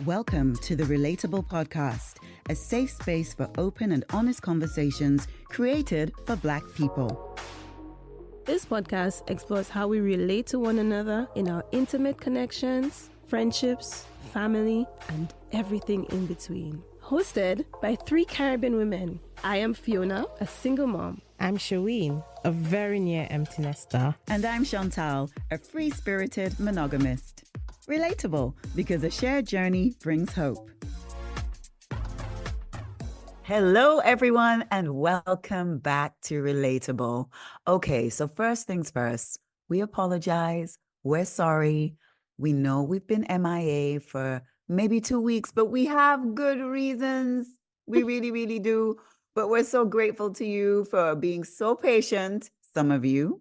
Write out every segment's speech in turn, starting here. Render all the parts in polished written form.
Welcome to the Relateable podcast, a safe space for open and honest conversations created for Black people. This podcast explores how we relate to one another in our intimate connections, friendships, family, and everything in between. Hosted by 3 Caribbean women. I am Fiona, a single mom. I'm Shaween, a very near empty nester. And I'm Chantal, a free-spirited monogamist. Relatable, because a shared journey brings hope. Hello, everyone, and welcome back to Relatable. Okay, so first things first, we apologize. We're sorry. We know we've been MIA for maybe 2 weeks, but we have good reasons. We really, really do. But we're so grateful to you for being so patient, some of you.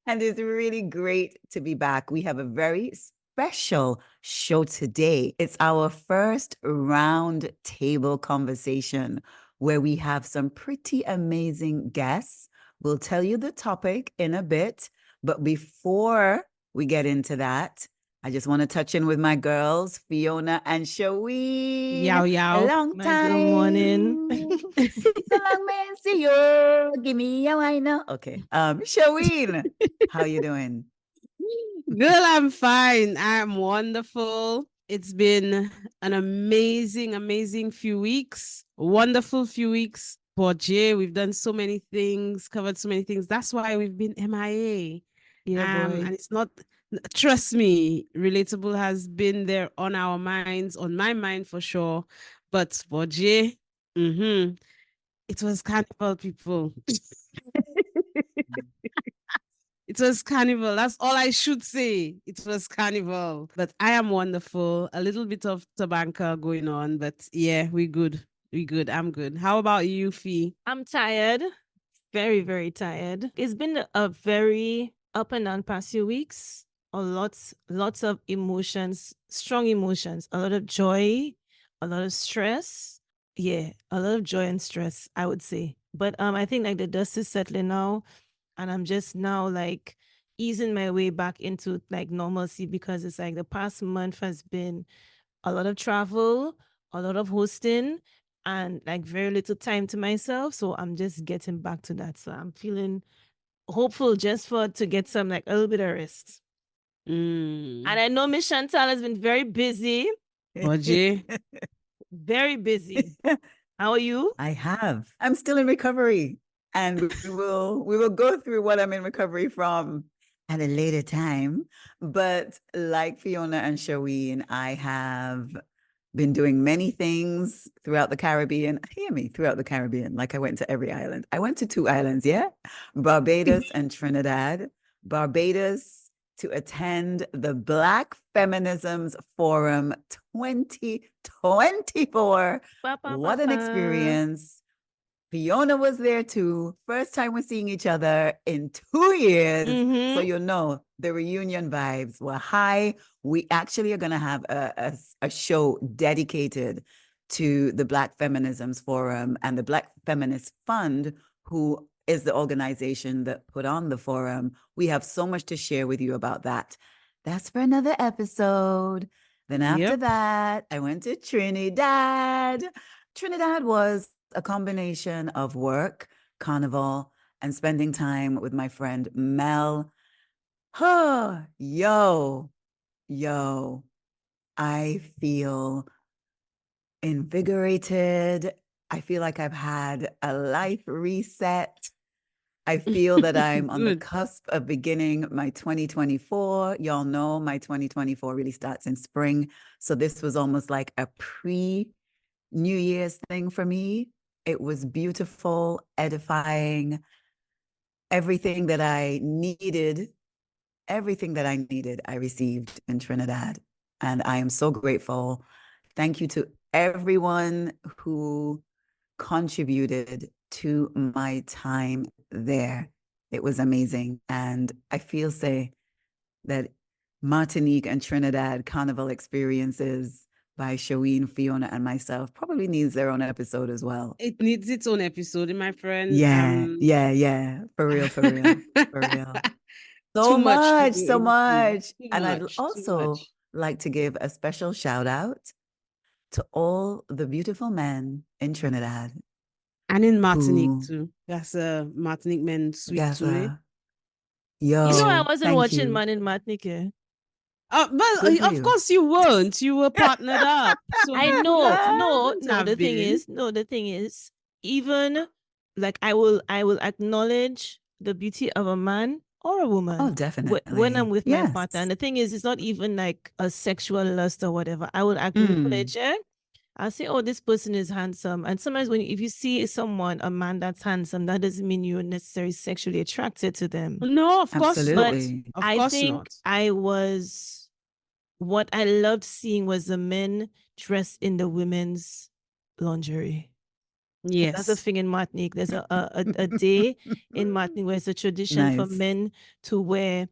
And it's really great to be back. We have a very special show today. It's our first roundtable conversation where we have some pretty amazing guests. We'll tell you the topic in a bit, but before we get into that, I just want to touch in with my girls, Fiona and Shaween. Yow, yow. A long time. Good morning. It's a long man, see you. Give me a wine now. Okay. Shaween, how you doing? Girl, I'm fine. I'm wonderful. It's been an amazing few weeks. Wonderful few weeks. Boje, we've done so many things, covered so many things. That's why we've been MIA. Yeah, boy. And it's not, trust me, Relatable has been there on our minds, on my mind for sure. But Boje, it was carnival, people. It was carnival. That's all I should say. It was carnival. But I am wonderful. A little bit of tabanka going on. But yeah, we good. I'm good. How about you, Fee? I'm tired. Very, very tired. It's been a very up and down past few weeks. Lots of emotions, strong emotions, a lot of joy, a lot of stress. Yeah, a lot of joy and stress, I would say. But I think like the dust is settling now, and I'm just now like easing my way back into like normalcy, because it's like the past month has been a lot of travel, a lot of hosting, and like very little time to myself. So I'm just getting back to that. So I'm feeling hopeful just to get some like a little bit of rest. And I know Miss Chantal has been very busy. Boje. Very busy. How are you? I have. I'm still in recovery, and we will go through what I'm in recovery from at a later time. But like Fiona and Shaween, I have been doing many things throughout the Caribbean. Hear me, throughout the Caribbean. Like I went to every island. I went to 2 islands, yeah? Barbados and Trinidad. Barbados to attend the Black Feminisms Forum 2024. What an experience. Fiona was there too. First time we're seeing each other in 2 years. So you know the reunion vibes were high. We actually are going to have a show dedicated to the Black Feminisms Forum and the Black Feminist Fund, who is the organization that put on the forum. We have so much to share with you about that. That's for another episode. Then after that, I went to Trinidad. Trinidad was a combination of work, carnival, and spending time with my friend Mel. Yo, I feel invigorated. I feel like I've had a life reset. I feel that I'm on the cusp of beginning my 2024. Y'all know my 2024 really starts in spring. So this was almost like a pre-New Year's thing for me. It was beautiful, edifying, everything that I needed, I received in Trinidad. And I am so grateful. Thank you to everyone who contributed to my time there. It was amazing. And I feel that Martinique and Trinidad carnival experiences by Shaween, Fiona, and myself probably needs their own episode as well. It needs its own episode, my friend. Yeah. For real. So much. And I'd also like to give a special shout out to all the beautiful men in Trinidad. And in Martinique who too. That's a Martinique men sweet too. gather. You know, I Yo, wasn't thank watching you. Man in Martinique. Well, Good for of you. course you weren't. You were partnered up. So I you know. couldn't No, have the thing been. is, even like I will acknowledge the beauty of a man or a woman. Oh, definitely. When I'm with my Yes. partner. And the thing is, it's not even like a sexual lust or whatever. I will acknowledge it. I'll say, oh, this person is handsome. And sometimes if you see someone, a man that's handsome, that doesn't mean you're necessarily sexually attracted to them. No, of course not. Absolutely. Of I course think not. what I loved seeing was the men dressed in the women's lingerie. Yes. That's a thing in Martinique. There's a day in Martinique where it's a tradition for Nice. men to wear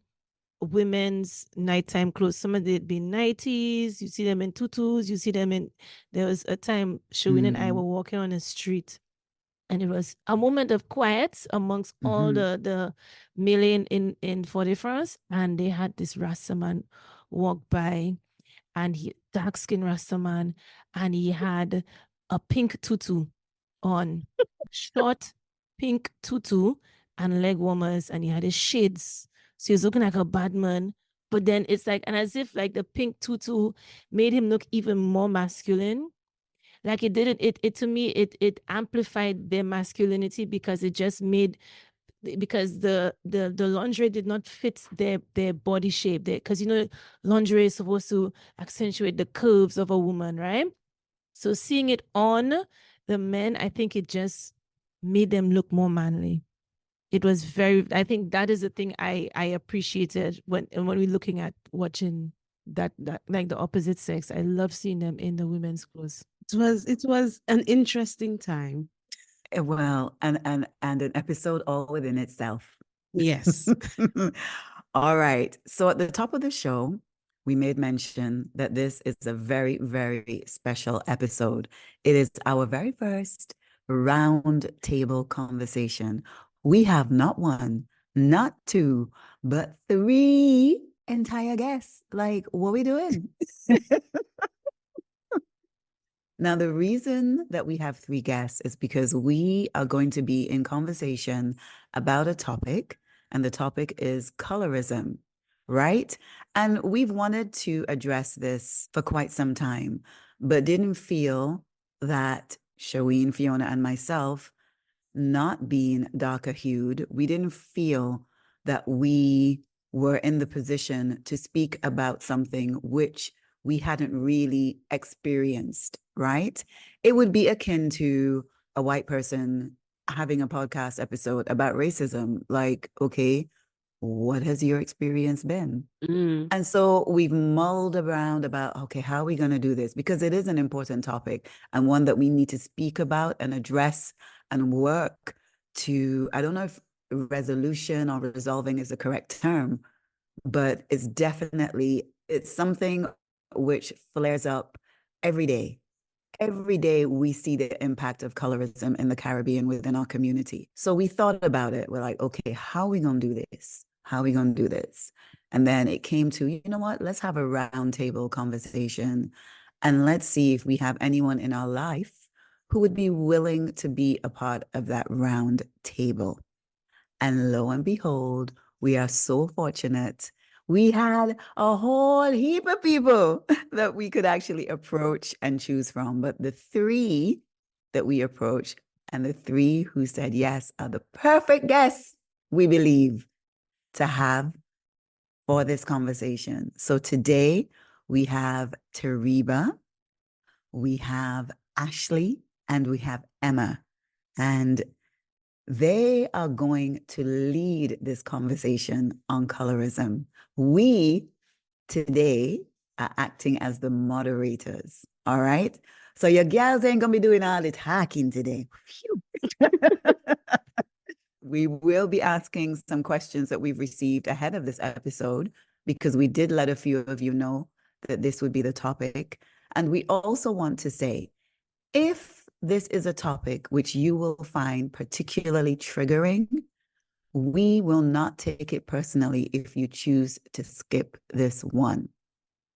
women's nighttime clothes. Some of it be nighties. You see them in tutus. You see them in. There was a time Shawin and I were walking on a street, and it was a moment of quiet amongst all the million in Fort-de-France, and they had this Rastaman walk by, and he dark-skinned Rastaman, and he had a pink tutu on, short pink tutu and leg warmers, and he had his shades. So he was looking like a bad man. But then it's like, and as if like the pink tutu made him look even more masculine. Like it didn't, it to me, it amplified their masculinity because it just made, because the lingerie did not fit their body shape. Because you know, lingerie is supposed to accentuate the curves of a woman, right? So seeing it on the men, I think it just made them look more manly. It was I think that is the thing I appreciated when we're looking at watching that like the opposite sex. I love seeing them in the women's clothes. It was an interesting time. Well, and an episode all within itself. Yes. All right. So at the top of the show, we made mention that this is a very, very special episode. It is our very first round table conversation. We have not one, not two, but three entire guests. Like, what are we doing? Now, the reason that we have three guests is because we are going to be in conversation about a topic, and the topic is colorism, right? And we've wanted to address this for quite some time, but didn't feel that Shaween, Fiona, and myself, not being darker hued, we didn't feel that we were in the position to speak about something which we hadn't really experienced, right? It would be akin to a white person having a podcast episode about racism. Like, okay, what has your experience been? And so we've mulled around about, okay, how are we going to do this? Because it is an important topic and one that we need to speak about and address and work to, I don't know if resolution or resolving is the correct term, but it's definitely, it's something which flares up every day. Every day we see the impact of colorism in the Caribbean within our community. So we thought about it. We're like, okay, how are we going to do this? How are we going to do this? And then it came to, you know what, let's have a roundtable conversation and let's see if we have anyone in our life who would be willing to be a part of that round table. And lo and behold, we are so fortunate. We had a whole heap of people that we could actually approach and choose from. But the three that we approached and the three who said yes are the perfect guests, we believe, to have for this conversation. So today we have Tariba, we have Ashlee, and we have Emma. And they are going to lead this conversation on colorism. We today are acting as the moderators. All right. So your girls ain't going to be doing all the talking today. We will be asking some questions that we've received ahead of this episode because we did let a few of you know that this would be the topic. And we also want to say, if this is a topic which you will find particularly triggering, we will not take it personally if you choose to skip this one.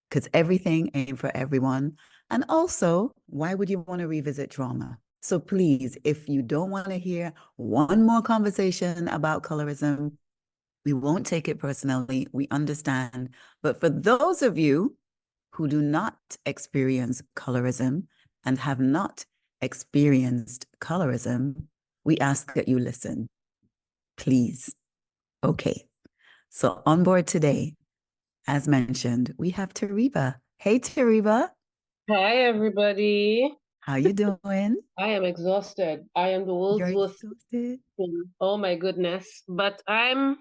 because everything ain't for everyone. And also, why would you want to revisit trauma? So please, if you don't want to hear one more conversation about colorism, we won't take it personally. We understand. But for those of you who do not experience colorism and have not experienced colorism, we ask that you listen, please. Okay. So on board today, as mentioned, we have Tariba. Hey, Tariba. Hi, everybody. How you doing? I am exhausted. I am the world's You're worst. exhausted? Oh my goodness. But I'm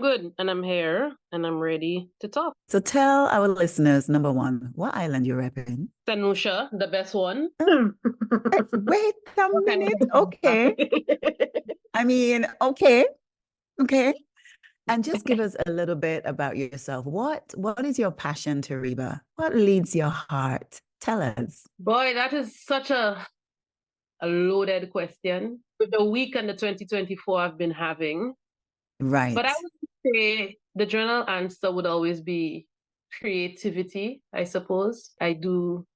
good and I'm here and I'm ready to talk. So tell our listeners, number one, what island you're repping? Sanusha, the best one. Wait a minute. Okay. I mean, okay. Okay. And just give us a little bit about yourself. What is your passion, Tariba? What leads your heart? Tell us. Boy, that is such a loaded question. With the week and the 2024 I've been having. Right. But I would say the general answer would always be creativity, I suppose. I do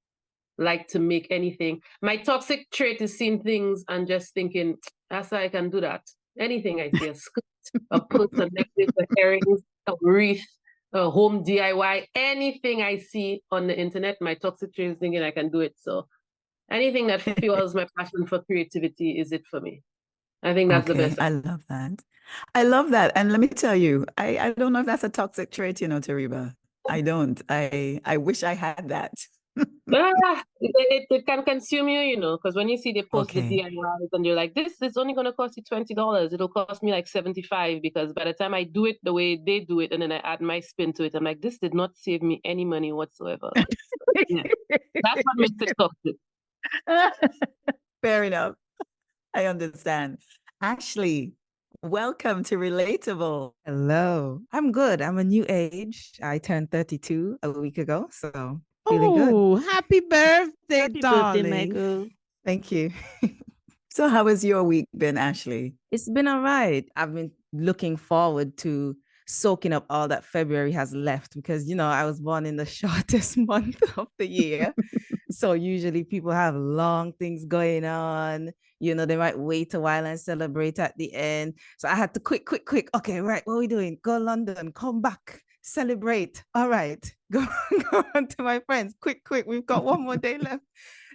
like to make anything. My toxic trait is seeing things and just thinking, that's how I can do that. Anything I see, a skirt, a purse, a necklace, a earrings, a wreath, a home DIY, anything I see on the internet, my toxic trait is thinking I can do it. So anything that fuels my passion for creativity is it for me. I think that's the best. I love that. I love that. And let me tell you, I don't know if that's a toxic trait, Tariba. I don't. I wish I had that. It can consume you, because when you see they post the DIYs and you're like, this is only going to cost you $20. It'll cost me like $75 because by the time I do it the way they do it and then I add my spin to it, I'm like, this did not save me any money whatsoever. Yeah. That's what makes it toxic. Fair enough. I understand. Ashlee, welcome to Relateable. Hello. I'm good. I'm a new age. I turned 32 a week ago, so feeling good. Happy birthday, Happy darling. birthday, Michael. Thank you. So how has your week been, Ashlee? It's been all right. I've been looking forward to soaking up all that February has left because, I was born in the shortest month of the year. So usually people have long things going on. They might wait a while and celebrate at the end. So I had to quick. Okay, right. What are we doing? Go London, come back, celebrate. All right. Go on to my friends. Quick. We've got one more day left.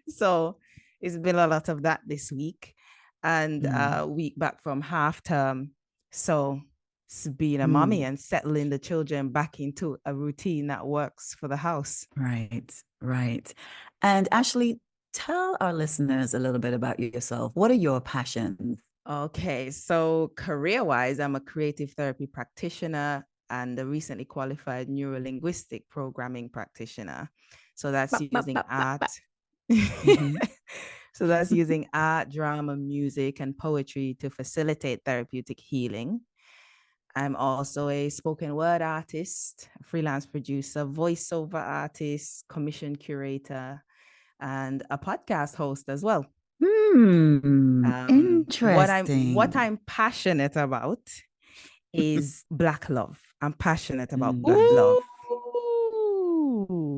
So it's been a lot of that this week and a week back from half term. So it's being a mommy and settling the children back into a routine that works for the house. Right. And Ashlee, tell our listeners a little bit about yourself. What are your passions? Okay, so career-wise, I'm a creative therapy practitioner and a recently qualified neuro-linguistic programming practitioner. So that's using art. So that's using art, drama, music, and poetry to facilitate therapeutic healing. I'm also a spoken word artist, a freelance producer, voiceover artist, commission curator, and a podcast host as well. Interesting. What I'm passionate about is Black love. I'm passionate about Black love.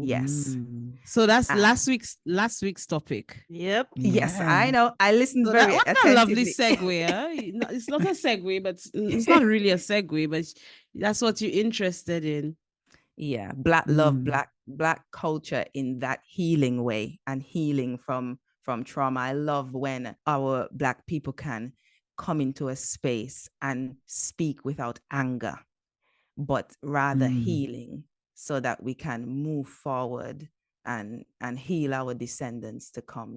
Yes. So that's last week's topic. Yep. Yes, I know. I listened very what attentively. a lovely segue. Huh? It's not a segue, but it's not really a segue, but that's what you're interested in. Yeah, Black love, black culture in that healing way and healing from trauma. I love when our Black people can come into a space and speak without anger, but rather healing, so that we can move forward and heal our descendants to come,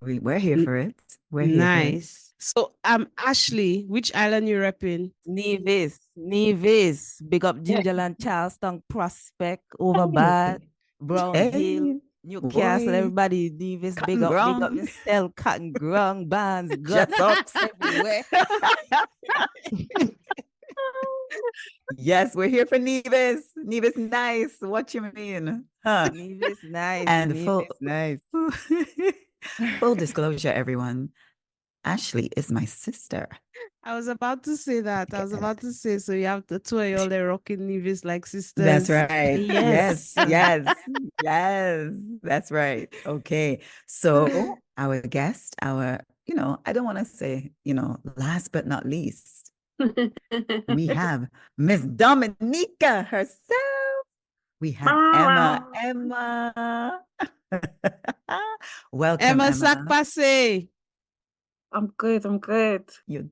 We're here for it. We're here nice. So Ashlee, which island you repping? Nevis. Big up Gingerland, Charleston, Prospect, Overbad, Brown Hill, Newcastle, everybody, Nevis, big up yourself, Cotton Grung, Bands, Guts Ups everywhere. Yes, we're here for Nevis. Nevis nice. What you mean? Huh? Nevis nice. And Nevis nice. Full disclosure, everyone. Ashlee is my sister. I was about to say that. I was about to say, so you have the two of y'all there rocking Nevis like sisters. That's right. Yes. Yes. That's right. Okay. So our guest, I don't want to say, last but not least, we have Miss Dominica herself. We have Emma. Welcome, Emma Emma. Sakpase. I'm good. You're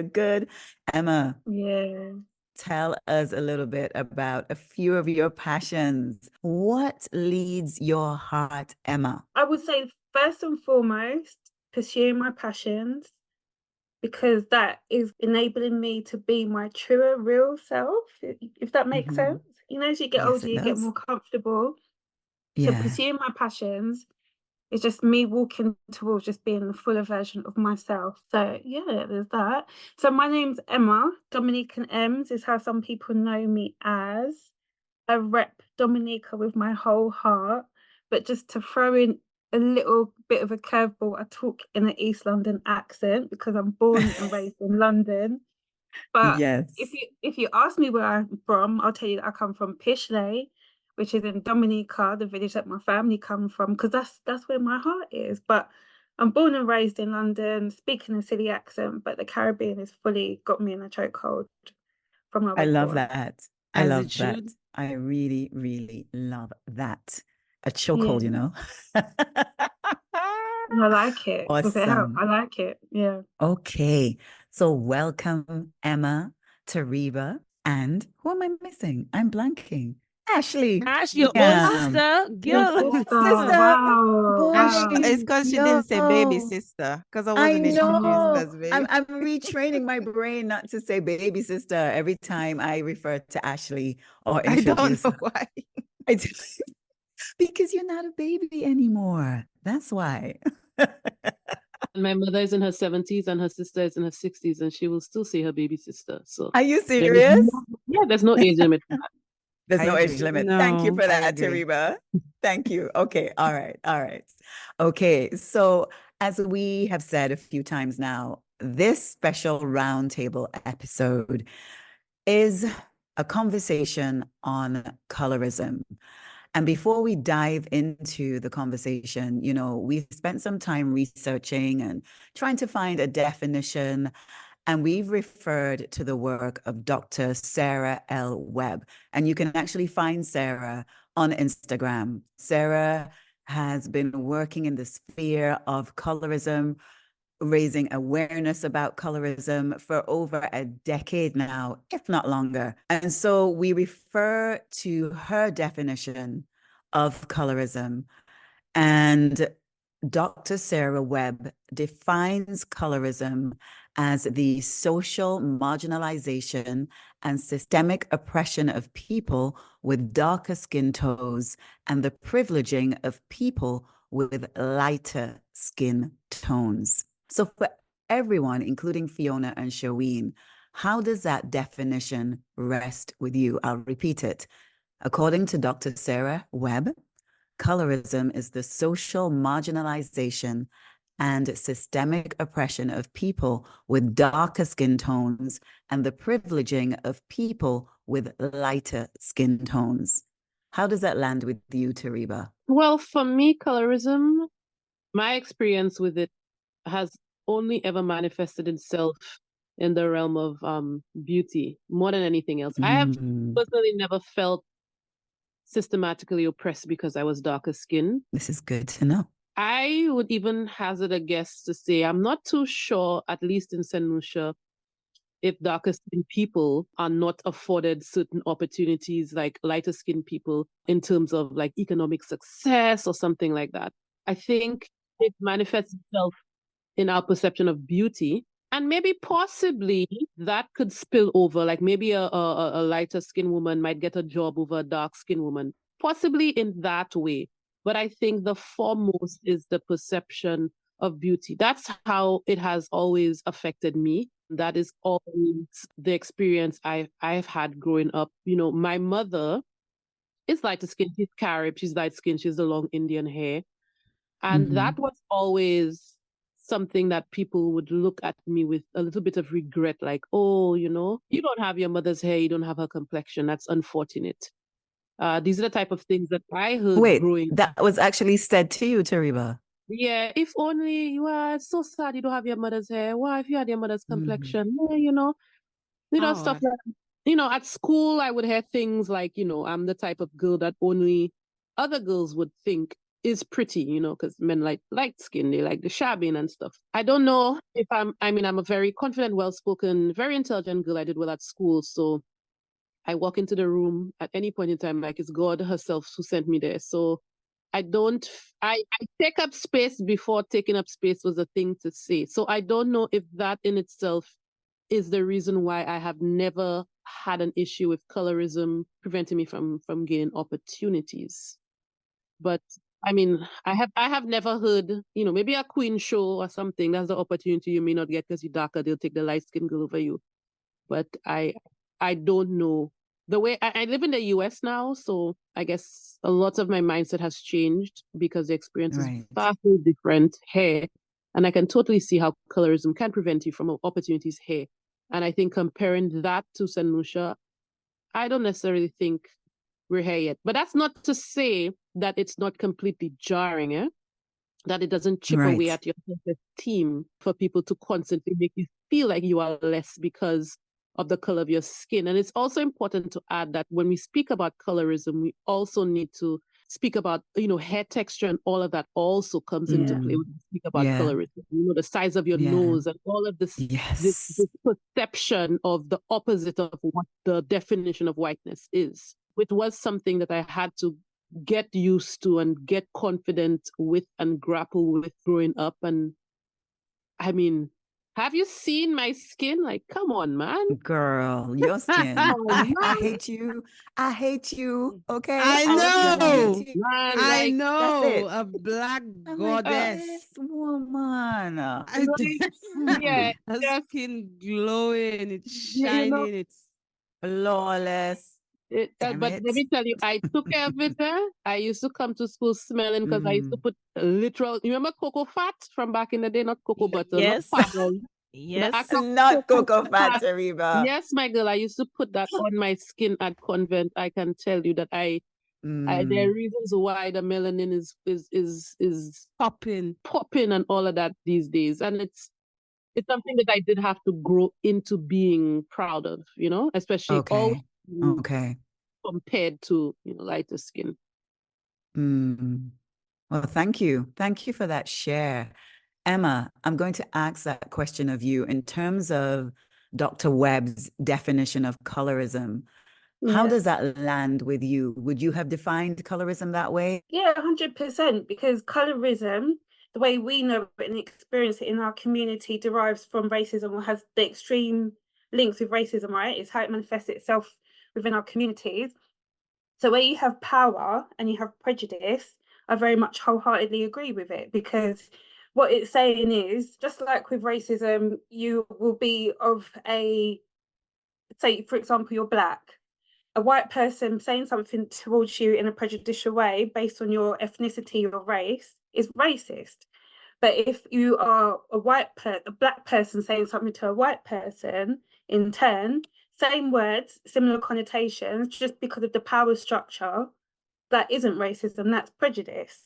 good. Emma. Yeah. Tell us a little bit about a few of your passions. What leads your heart, Emma? I would say first and foremost, pursuing my passions, because that is enabling me to be my truer, real self, if that makes sense. As you get older, you get more comfortable. So pursuing my passions is just me walking towards just being the fuller version of myself. So yeah, there's that. So my name's Emma. Dominican M's is how some people know me as. I rep Dominica with my whole heart. But just to throw in a little bit of a curveball, I talk in an East London accent because I'm born and raised in London. But if you ask me where I'm from, I'll tell you that I come from Pishley, which is in Dominica, the village that my family come from, because that's where my heart is. But I'm born and raised in London, speaking a silly accent, but the Caribbean has fully got me in a chokehold from where I love born. that. I love that. I really, really love that. A chokehold, I like it. Awesome. I like it. Yeah. Okay. So welcome, Emma, Tariba, and who am I missing? I'm blanking. Ashlee. Ash, your own sister, girl. Wow. It's because she didn't say baby sister, because I wasn't introduced as baby. I'm retraining my brain not to say baby sister every time I refer to Ashlee or introduce I don't know why. Because you're not a baby anymore. That's why. My mother is in her 70s and her sister is in her 60s, and she will still say her baby sister. So are you serious? There's no age limit for that. There's no age limit. No, Thank you for that, Tariba. Thank you. Okay. All right. Okay. So as we have said a few times now, this special roundtable episode is a conversation on colorism. And before we dive into the conversation, we've spent some time researching and trying to find a definition. And we've referred to the work of Dr. Sarah L. Webb. And you can actually find Sarah on Instagram. Sarah has been working in the sphere of colorism, raising awareness about colorism for over a decade now, if not longer. And so we refer to her definition of colorism. And Dr. Sarah Webb defines colorism as the social marginalization and systemic oppression of people with darker skin tones and the privileging of people with lighter skin tones. So for everyone, including Fiona and Shaween, how does that definition rest with you? I'll repeat it. According to Dr. Sarah Webb, colorism is the social marginalization and systemic oppression of people with darker skin tones and the privileging of people with lighter skin tones. How does that land with you, Tariba? Well, for me, colorism, my experience with it has only ever manifested itself in the realm of beauty more than anything else. I have personally never felt systematically oppressed because I was darker skinned. This is good to know. I would even hazard a guess to say I'm not too sure, at least in St. Lucia, if darker skinned people are not afforded certain opportunities like lighter skinned people in terms of like economic success or something like that. I think it manifests itself in our perception of beauty. And maybe possibly that could spill over, like maybe a lighter skinned woman might get a job over a dark skinned woman, possibly in that way. But I think the foremost is the perception of beauty. That's how it has always affected me. That is always the experience I've had growing up. My mother is lighter skinned, she's Carib, she's light skinned, she's the long Indian hair. And that was always something that people would look at me with a little bit of regret, like, oh, you know, you don't have your mother's hair, you don't have her complexion. That's unfortunate. These are the type of things that I heard growing up. That was actually said to you, Tariba. Yeah, if only you are so sad you don't have your mother's hair. Why, if you had your mother's complexion? Yeah, you know, stuff like, at school, I would hear things like, I'm the type of girl that only other girls would think is pretty, because men like light skin, they like the shabbing and stuff. I don't know if I'm a very confident, well-spoken, very intelligent girl. I did well at school. So I walk into the room at any point in time, like it's God herself who sent me there. So I take up space before taking up space was a thing to say. So I don't know if that in itself is the reason why I have never had an issue with colorism preventing me from gaining opportunities. But I mean, I have never heard, maybe a queen show or something. That's the opportunity you may not get because you're darker. They'll take the light-skinned girl over you. But I don't know. The way I live in the US now, so I guess a lot of my mindset has changed because the experience is vastly different here. And I can totally see how colorism can prevent you from opportunities here. And I think comparing that to St. Lucia, I don't necessarily think we're here yet. But that's not to say that it's not completely jarring, that it doesn't chip away at your self-esteem for people to constantly make you feel like you are less because of the color of your skin. And it's also important to add that when we speak about colorism, we also need to speak about, hair texture, and all of that also comes into play when we speak about colorism. The size of your nose and all of this, this perception of the opposite of what the definition of whiteness is, which was something that I had to get used to and get confident with and grapple with growing up. And I mean, have you seen my skin? Like, come on, man. Girl, your skin. I hate you. I hate you. Okay. I know. Man, I like, know. that's it. A black I'm goddess. Like, this woman. Yeah. Her Just, skin glowing, it's shining, it's flawless. but let me tell you, I took care of it. I used to come to school smelling because I used to put literal, you remember cocoa fat from back in the day? Not cocoa butter, Yes. not paddle. Yes. Not cocoa fat, Tariba. Yes, my girl, I used to put that on my skin at convent. I can tell you that there are reasons why the melanin is popping and all of that these days. And it's something that I did have to grow into being proud of, especially compared to, lighter skin. Well, thank you. Thank you for that share. Emma, I'm going to ask that question of you in terms of Dr. Webb's definition of colorism. How does that land with you? Would you have defined colorism that way? Yeah, 100%, because colorism, the way we know it and experience it in our community, derives from racism or has the extreme links with racism, right? It's how it manifests itself within our communities. So where you have power and you have prejudice, I very much wholeheartedly agree with it, because what it's saying is, just like with racism, you will be of say, for example, you're Black. A white person saying something towards you in a prejudicial way based on your ethnicity or race is racist. But if you are a Black person saying something to a white person, in turn, same words, similar connotations, just because of the power structure, that isn't racism, that's prejudice,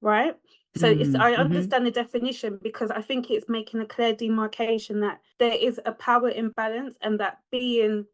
right? So I understand the definition, because I think it's making a clear demarcation that there is a power imbalance, and that being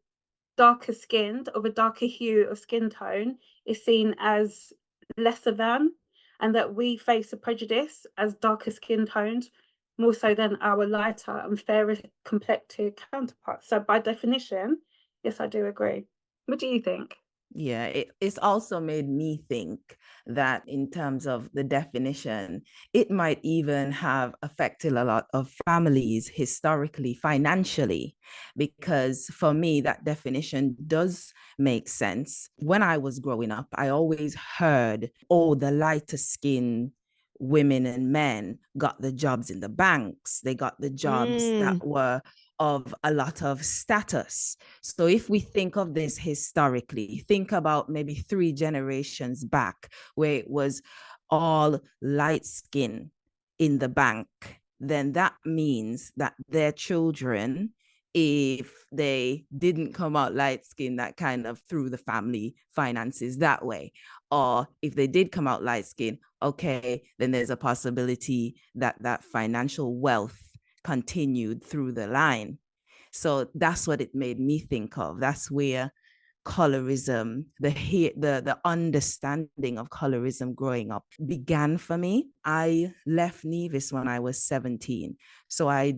darker skinned, of a darker hue of skin tone, is seen as lesser than, and that we face a prejudice as darker skin tones more so than our lighter and fairer complected counterparts. So by definition, yes, I do agree. What do you think? Yeah, it's also made me think that in terms of the definition, it might even have affected a lot of families historically, financially, because for me, that definition does make sense. When I was growing up, I always heard, oh, the lighter skin women and men got the jobs in the banks. They got the jobs that were of a lot of status. So if we think of this historically, think about maybe 3 generations back, where it was all light skin in the bank then that means that their children, if they didn't come out light skinned, that kind of threw the family finances that way. Or if they did come out light skinned, okay, then there's a possibility that that financial wealth continued through the line. So that's what it made me think of. That's where colorism, the understanding of colorism growing up began for me. I left Nevis when I was 17. So I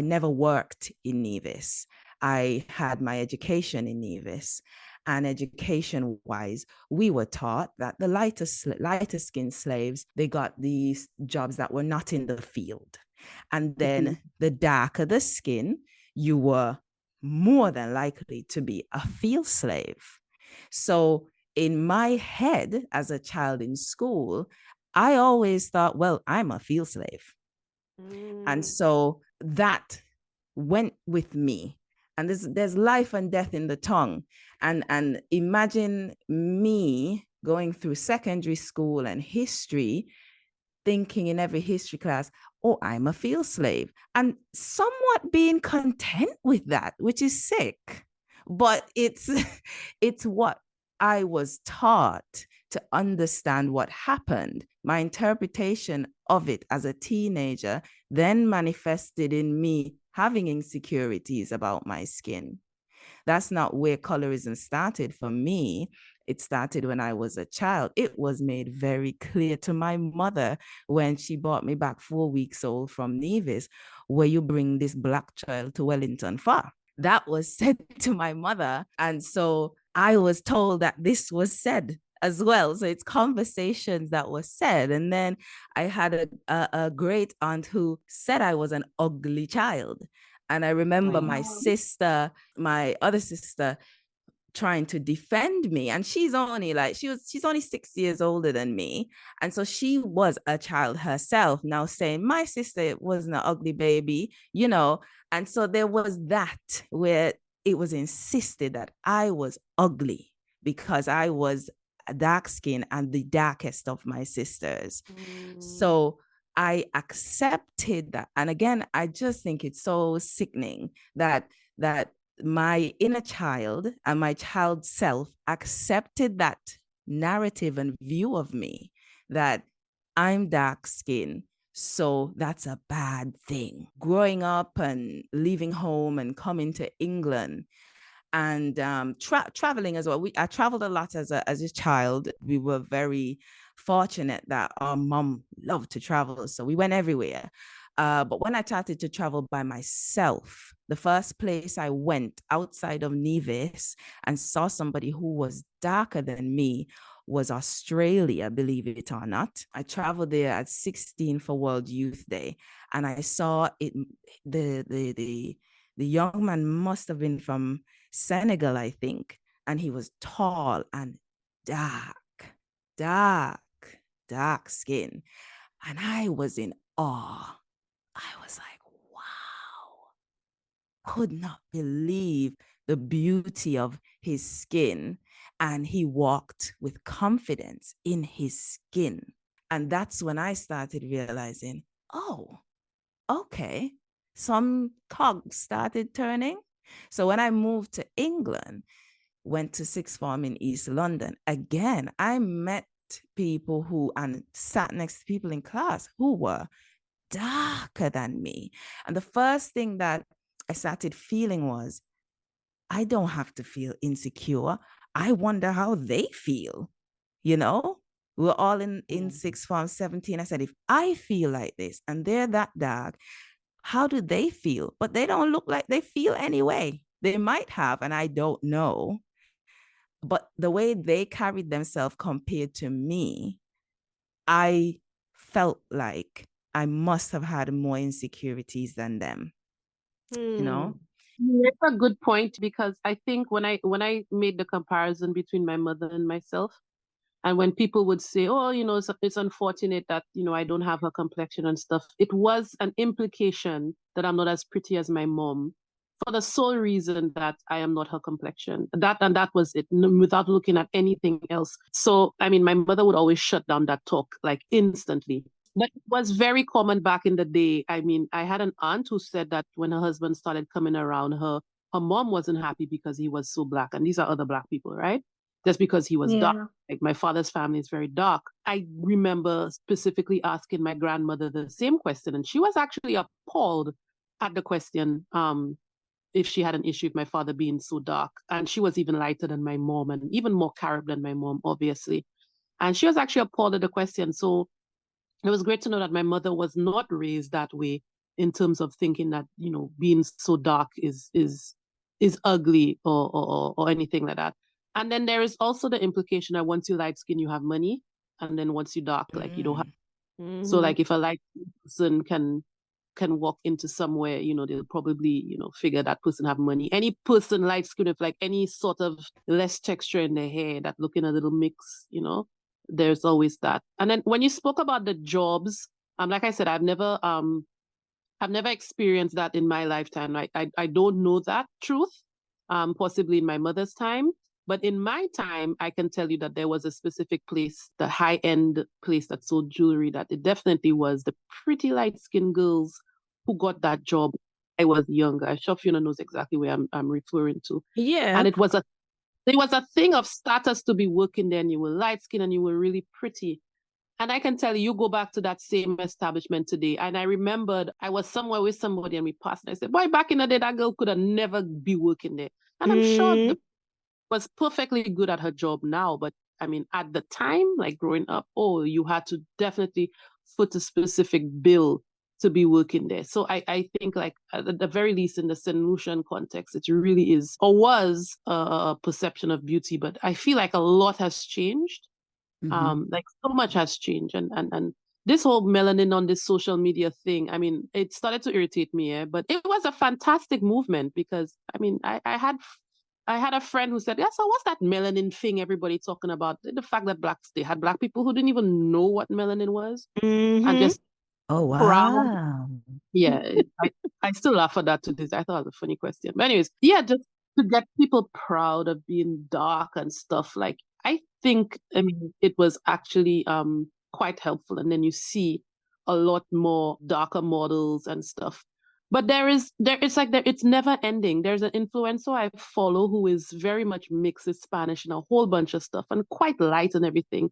never worked in Nevis. I had my education in Nevis. And education-wise, we were taught that the lighter skinned slaves, they got these jobs that were not in the field. And then the darker the skin, you were more than likely to be a field slave. So in my head as a child in school, I always thought, well, I'm a field slave. And so that went with me. And there's life and death in the tongue. And imagine me going through secondary school and history, thinking in every history class, oh, I'm a field slave, and somewhat being content with that, which is sick. But it's what I was taught to understand what happened. My interpretation of it as a teenager then manifested in me having insecurities about my skin. That's not where colorism started for me. It started when I was a child. It was made very clear to my mother when she brought me back 4 weeks old from Nevis, where you bring this Black child to Wellington for. That was said to my mother. And so I was told that this was said as well. So it's conversations that were said. And then I had a great aunt who said I was an ugly child. And I remember my other sister, trying to defend me, and she's only 6 years older than me, and so she was a child herself, now saying my sister wasn't an ugly baby, and so there was that where it was insisted that I was ugly because I was dark skin and the darkest of my sisters. So I accepted that, and again, I just think it's so sickening that my inner child and my child self accepted that narrative and view of me that I'm dark skinned, so that's a bad thing. Growing up and leaving home and coming to England and traveling as well. I traveled a lot as a child. We were very fortunate that our mom loved to travel, so we went everywhere. But when I started to travel by myself, the first place I went outside of Nevis and saw somebody who was darker than me was Australia, believe it or not. I traveled there at 16 for World Youth Day, and I saw it. The young man must have been from Senegal, I think, and he was tall and dark skin, and I was in awe. I was like, wow, could not believe the beauty of his skin. And he walked with confidence in his skin. And that's when I started realizing, oh, okay, some cogs started turning. So when I moved to England, went to sixth form in East London, again, I met people and sat next to people in class who were darker than me. And the first thing that I started feeling was, I don't have to feel insecure. I wonder how they feel. We're all in sixth form, 17. I said, if I feel like this and they're that dark, how do they feel? But they don't look like they feel anyway. They might have, and I don't know. But the way they carried themselves compared to me, I felt like I must have had more insecurities than them, That's a good point, because I think when I made the comparison between my mother and myself, and when people would say, oh, it's unfortunate that, I don't have her complexion and stuff, it was an implication that I'm not as pretty as my mom, for the sole reason that I am not her complexion. That was it, without looking at anything else. So, my mother would always shut down that talk, like instantly. But it was very common back in the day. I mean, I had an aunt who said that when her husband started coming around her, her mom wasn't happy because he was so black. And these are other black people, right? Just because he was dark. Yeah. Like my father's family is very dark. I remember specifically asking my grandmother the same question, and she was actually appalled at the question, if she had an issue with my father being so dark. And she was even lighter than my mom and even more Carib than my mom, obviously. And she was actually appalled at the question. So it was great to know that my mother was not raised that way in terms of thinking that, you know, being so dark is ugly or anything like that. And then there is also the implication that once you light skin, you have money. And then once you dark, like you don't have. So like if a light person can walk into somewhere, you know, they'll probably, you know, figure that person have money. Any person light skin with like any sort of less texture in their hair that looking a little mix, you know, there's always that. And then when you spoke about the jobs, like I said, I've never experienced that in my lifetime. I don't know that truth, possibly in my mother's time. But in my time, I can tell you that there was a specific place, the high-end place that sold jewelry, that it definitely was the pretty light-skinned girls who got that job. I was younger. I'm sure Fiona knows exactly where I'm referring to. Yeah. And it was a thing of status to be working there, and you were light-skinned and you were really pretty. And I can tell you go back to that same establishment today. And I remembered I was somewhere with somebody and we passed and I said, boy, back in the day, that girl could have never be working there. And I'm sure the was perfectly good at her job now, but I mean, at the time, like growing up, you had to definitely foot a specific bill to be working there. So I think like at the very least in the St. Lucian context, it really is or was a perception of beauty, but I feel like a lot has changed. Like so much has changed. And this whole melanin on this social media thing, I mean, it started to irritate me, but it was a fantastic movement because I mean, I had a friend who said, yeah, so what's that melanin thing everybody talking about? The fact that they had black people who didn't even know what melanin was and just proud. Wow. Yeah, I still laugh at that to this. I thought it was a funny question. But anyways, yeah, just to get people proud of being dark and stuff, like I think, I mean, it was actually quite helpful. And then you see a lot more darker models and stuff. But it's never ending. There's an influencer I follow who is very much mixed with Spanish and a whole bunch of stuff and quite light and everything.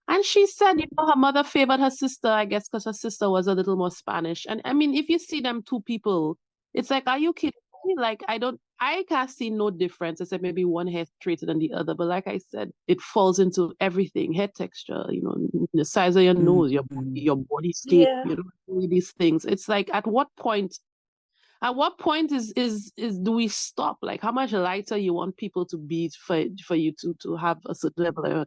And she said, you know, her mother favored her sister, I guess, because her sister was a little more Spanish. And I mean, if you see them two people, it's like, are you kidding me? Like, I can't see no difference except maybe one hair straighter than the other. But like I said, it falls into everything, hair texture, you know, the size of your nose, your body shape, you know, all these things. It's like, at what point is do we stop? Like, how much lighter you want people to be for you to have a certain level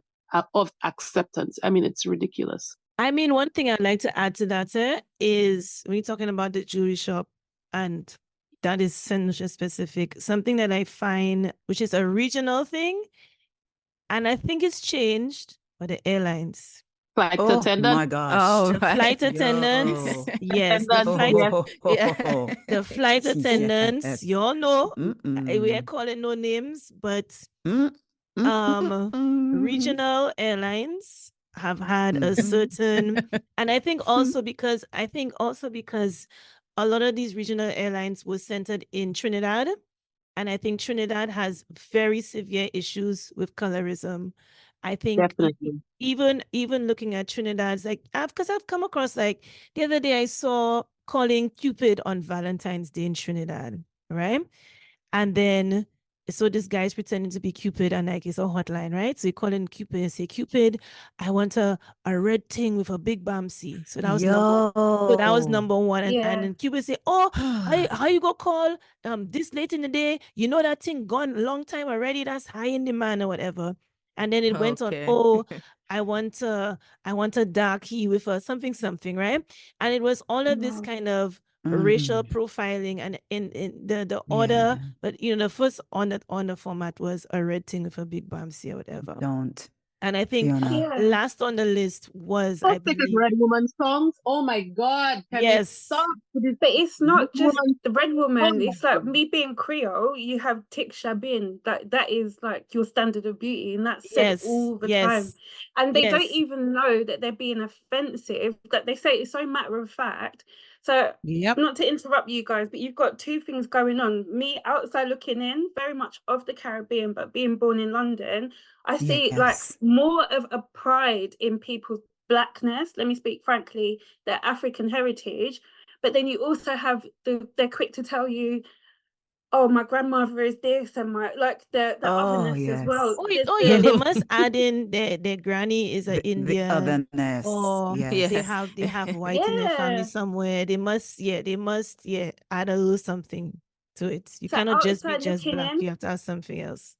of acceptance? I mean, it's ridiculous. I mean, one thing I'd like to add to that is when you're talking about the jewelry shop, and that is St. Lucia specific, something that I find, which is a regional thing, and I think it's changed, but the airlines. Flight Oh attendant. my gosh. The flight attendants. Yes. The flight attendants. You all know. We are calling no names, but regional airlines have had a certain, and I think also because a lot of these regional airlines were centered in Trinidad, and I think Trinidad has very severe issues with colorism. I think definitely. Even looking at Trinidad's, like, because I've come across, like, the other day I saw calling Cupid on Valentine's Day in Trinidad, right? And then so this guy's pretending to be Cupid, and like it's a hotline, right? So you call in Cupid and say, Cupid, I want a red thing with a big bamsi. So that was number one. And then Cupid say, oh, how you go call this late in the day? You know that thing gone a long time already. That's high in demand or whatever. And then it went on, oh, I want a darkie with a something, right? And it was all of this kind of racial profiling, and in the order, but you know, the first on the format was a red thing with a big bamsi or whatever. Don't. And I think Fiona. Yeah. last on the list was, I Toxic is believe, Red Woman songs. Oh my God. Can we yes, stop with this But it's not Red just Woman? the Red Oh Woman. my It's like God. me being Creole. You have Tik Shabin. That is like your standard of beauty, and that's said yes, all the time. yes, And they don't yes, even know that they're being offensive. That they say it's so matter of fact. So Yep. not to interrupt you guys, but you've got two things going on. Me outside looking in, very much of the Caribbean, but being born in London, I see like Yes. more of a pride in people's blackness. Let me speak frankly, their African heritage. But then you also have they're quick to tell you, oh, my grandmother is this, and my like the Oh, otherness as yes. well. Oh, There's oh yeah, they the must add in their granny is a The Indian, otherness. or Yes. they have white in their family yeah. somewhere. They must add a little something to it. You So cannot just be outside just looking black. in, You have to add something else.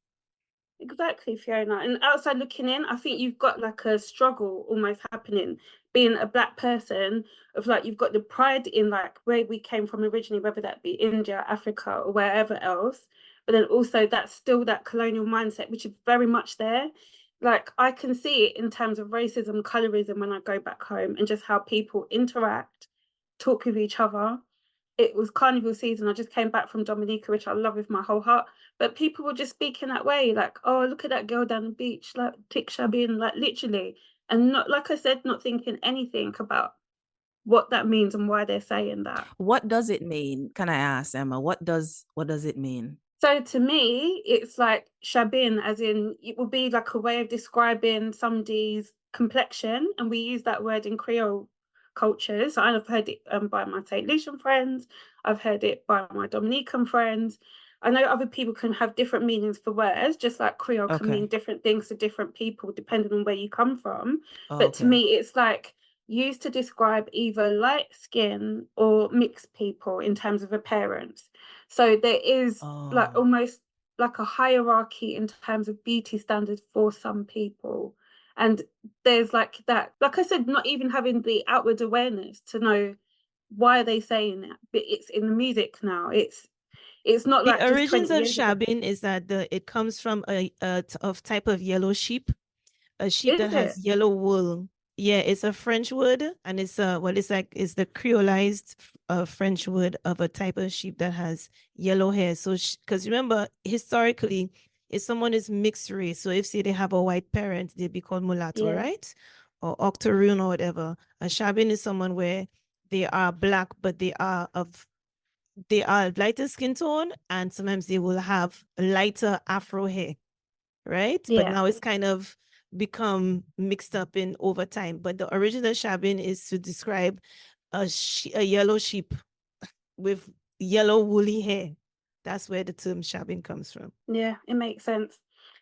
exactly, Fiona. And outside looking in, I think you've got like a struggle almost happening, being a black person, of like you've got the pride in like where we came from originally, whether that be India, Africa, or wherever else. But then also that's still that colonial mindset, which is very much there. Like I can see it in terms of racism, colorism when I go back home, and just how people interact, talk with each other. It was carnival season. I just came back from Dominica, which I love with my whole heart. But people were just speaking that way, like, oh, look at that girl down the beach, like Tik Shabin, like literally. And not, like I said, not thinking anything about what that means and why they're saying that. What does it mean? Can I ask, Emma? What does it mean? So to me, it's like Shabin, as in it will be like a way of describing somebody's complexion. And we use that word in Creole cultures. So I've heard it by my St. Lucian friends. I've heard it by my Dominican friends. I know other people can have different meanings for words, just like Creole can mean Okay. different things to different people depending on where you come from. Oh, But to okay. me, it's like used to describe either light skin or mixed people in terms of appearance. So there is like Oh, almost like a hierarchy in terms of beauty standards for some people. And there's like that, like I said, not even having the outward awareness to know why are they saying that, but it's in the music now. It's not The like just origins 20 of years ago. Shabin is that it comes from a type of yellow sheep, a sheep that Is it? has yellow wool. Yeah, it's a French word, and it's it's the creolized French word of a type of sheep that has yellow hair. So because remember, historically, if someone is mixed race, so if say they have a white parent, they'd be called mulatto, Yeah. right? Or octoroon or whatever. A Shabin is someone where they are black, but they are lighter skin tone, and sometimes they will have lighter afro hair, right? But Yeah. now it's kind of become mixed up in over time. But the original Shabin is to describe a yellow sheep with yellow woolly hair. That's where the term Shabin comes from. Yeah, it makes sense.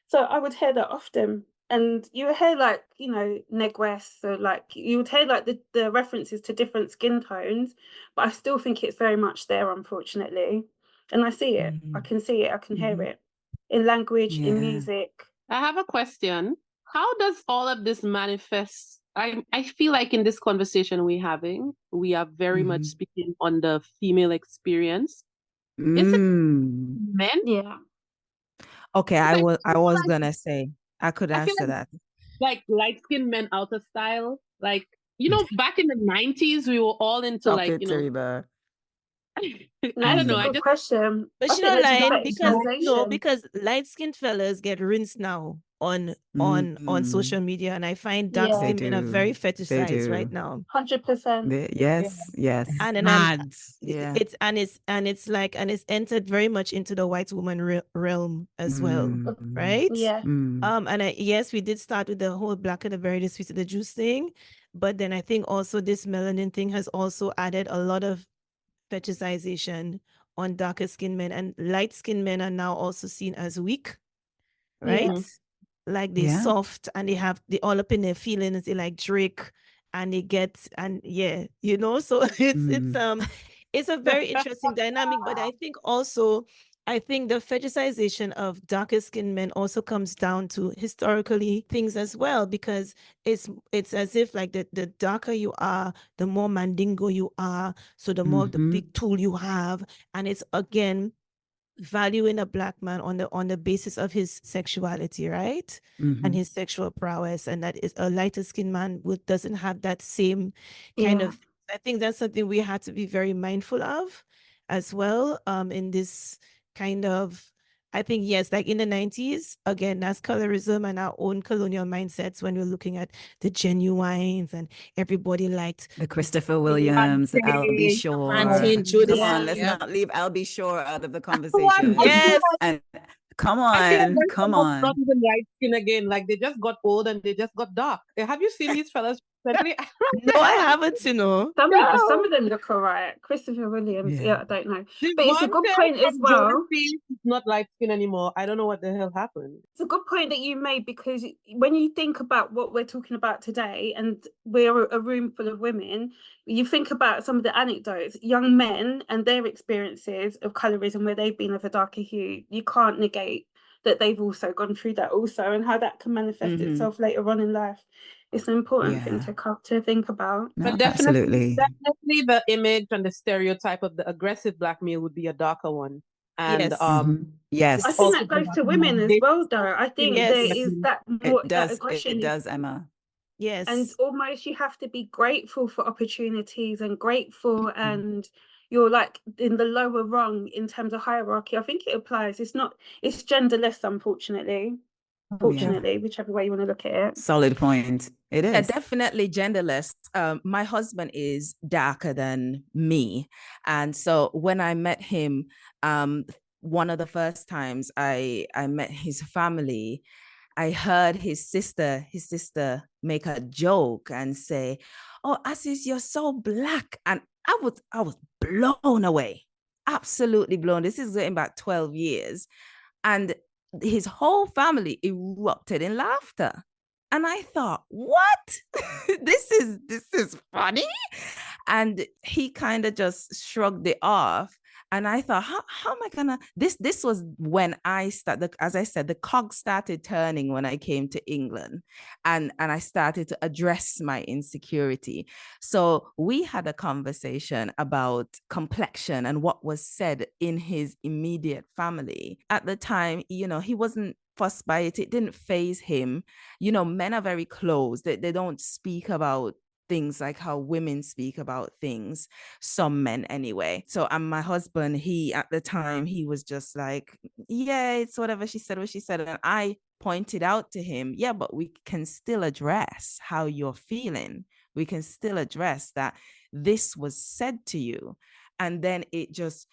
So I would hear that often. And you would hear like, you know, Negress, so like you would hear like the references to different skin tones, but I still think it's very much there, unfortunately. And I see it. I can see it, I can hear it in language, in Yeah. music. I have a question. How does all of this manifest? I feel like in this conversation we're having, we are very much speaking on the female experience. Is it men? Yeah. Okay. I I feel was like gonna say I could I feel answer that. like light-skinned men out of style. Like, you know, back in the 90s, we were all into Stop like, it, you know, Teriba. I don't That's a know. I good just question. But I she think not that's just lying because fetishization. because light-skinned fellas get rinsed now on social media, and I find dark Yeah. They skin men are very do. They fetishized right do. now. 100%. Yes. Yes. And then I'm Mad. Yeah. it's entered very much into the white woman realm as well, right? Yeah. Yes, we did start with the whole black of the berry, the sweet of the juice thing, but then I think also this melanin thing has also added a lot of fetishization on darker skinned men, and light skinned men are now also seen as weak, right? Yeah. Like they Yeah. soft, and they all up in their feelings. They like Drake, and they get, and yeah, you know. So it's a very interesting dynamic. But I think the fetishization of darker skinned men also comes down to historically things as well, because it's as if like the darker you are, the more mandingo you are, so the more of the big tool you have, and it's again valuing a Black man on the basis of his sexuality, right? Mhm. And his sexual prowess, and that is a lighter skinned man doesn't have that same kind Yeah. of. I think that's something we had to be very mindful of as well. In this kind of, I think, yes, like in the 90s, again, that's colorism and our own colonial mindsets when we're looking at the genuines, and everybody liked The Christopher Williams, Albie Shore. Martin, Jodeci. Come on, let's Yeah. not leave Albie Shore out of the conversation. Yes. And come I feel like on, they're come almost not on. even light skin again. Like they just got old and they just got dark. Have you seen these fellas recently? No, I haven't, you know. Some of them look alright. Christopher Williams, Yeah. I don't know. But it's a good point as Devontae well. from Jodeci is not light skin anymore. I don't know what the hell happened. It's a good point that you made, because when you think about what we're talking about today, and we're a room full of women, you think about some of the anecdotes, young men and their experiences of colorism where they've been of a darker hue. You can't negate that they've also gone through that also, and how that can manifest itself later on in life. It's an important thing to think about. No, But definitely, absolutely. definitely the image and the stereotype of the aggressive Black male would be a darker one. And Yes. Yes. I think that goes to women as well, though. I think Yes. there is that more It that does. aggression It does, Emma. Yes. and almost you have to be grateful for opportunities and grateful, and you're like in the lower rung in terms of hierarchy. I think it applies. It's genderless, unfortunately. Fortunately, whichever way you want to look at it. Solid point. It is. Yeah, definitely genderless. My husband is darker than me. And so when I met him, one of the first times I met his family, I heard his sister make a joke and say, "Oh, Assis, you're so Black." And I was blown away, absolutely blown. This is going back 12 years. And his whole family erupted in laughter. And I thought, what? this is funny. And he kind of just shrugged it off. And I thought, how am I gonna, this was when I started, as I said, the cogs started turning when I came to England, and I started to address my insecurity. So we had a conversation about complexion and what was said in his immediate family. At the time, he wasn't fussed by it. It didn't faze him. Men are very close. They don't speak about things like how women speak about things, some men anyway. So my husband, at the time, he was just like, yeah, it's whatever she said, and I pointed out to him, yeah, but we can still address how you're feeling. We can still address that this was said to you. And then it just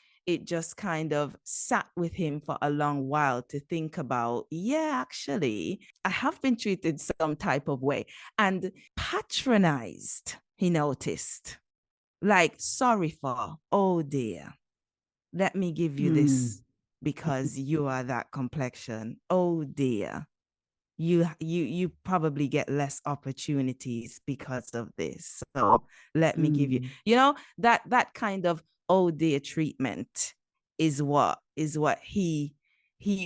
kind of sat with him for a long while to think about, yeah, actually, I have been treated some type of way and patronized, he noticed. Like, sorry for, oh dear, let me give you this because you are that complexion. Oh dear. You probably get less opportunities because of this. So let me give you, that kind of oh dear treatment is what he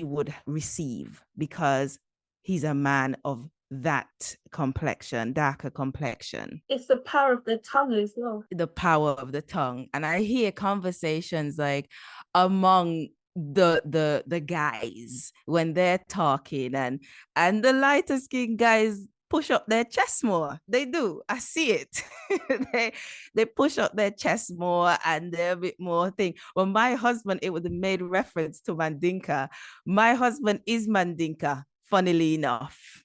would receive, because he's a man of that complexion, darker complexion. It's the power of the tongue as well. The power of the tongue. And I hear conversations like among the guys when they're talking, and the lighter skinned guys push up their chest more. They do. I see it. they push up their chest more, and they're a bit more thing. Well, my husband, it was made reference to Mandinka. My husband is Mandinka, funnily enough.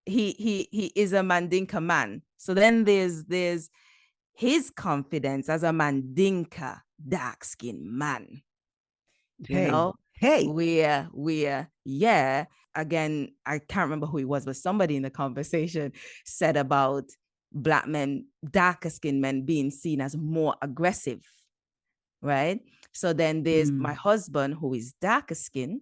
He is a Mandinka man. So then there's his confidence as a Mandinka dark-skinned man. We're yeah. Again, I can't remember who it was, but somebody in the conversation said about Black men, darker skinned men being seen as more aggressive, right? So then there's my husband, who is darker skin.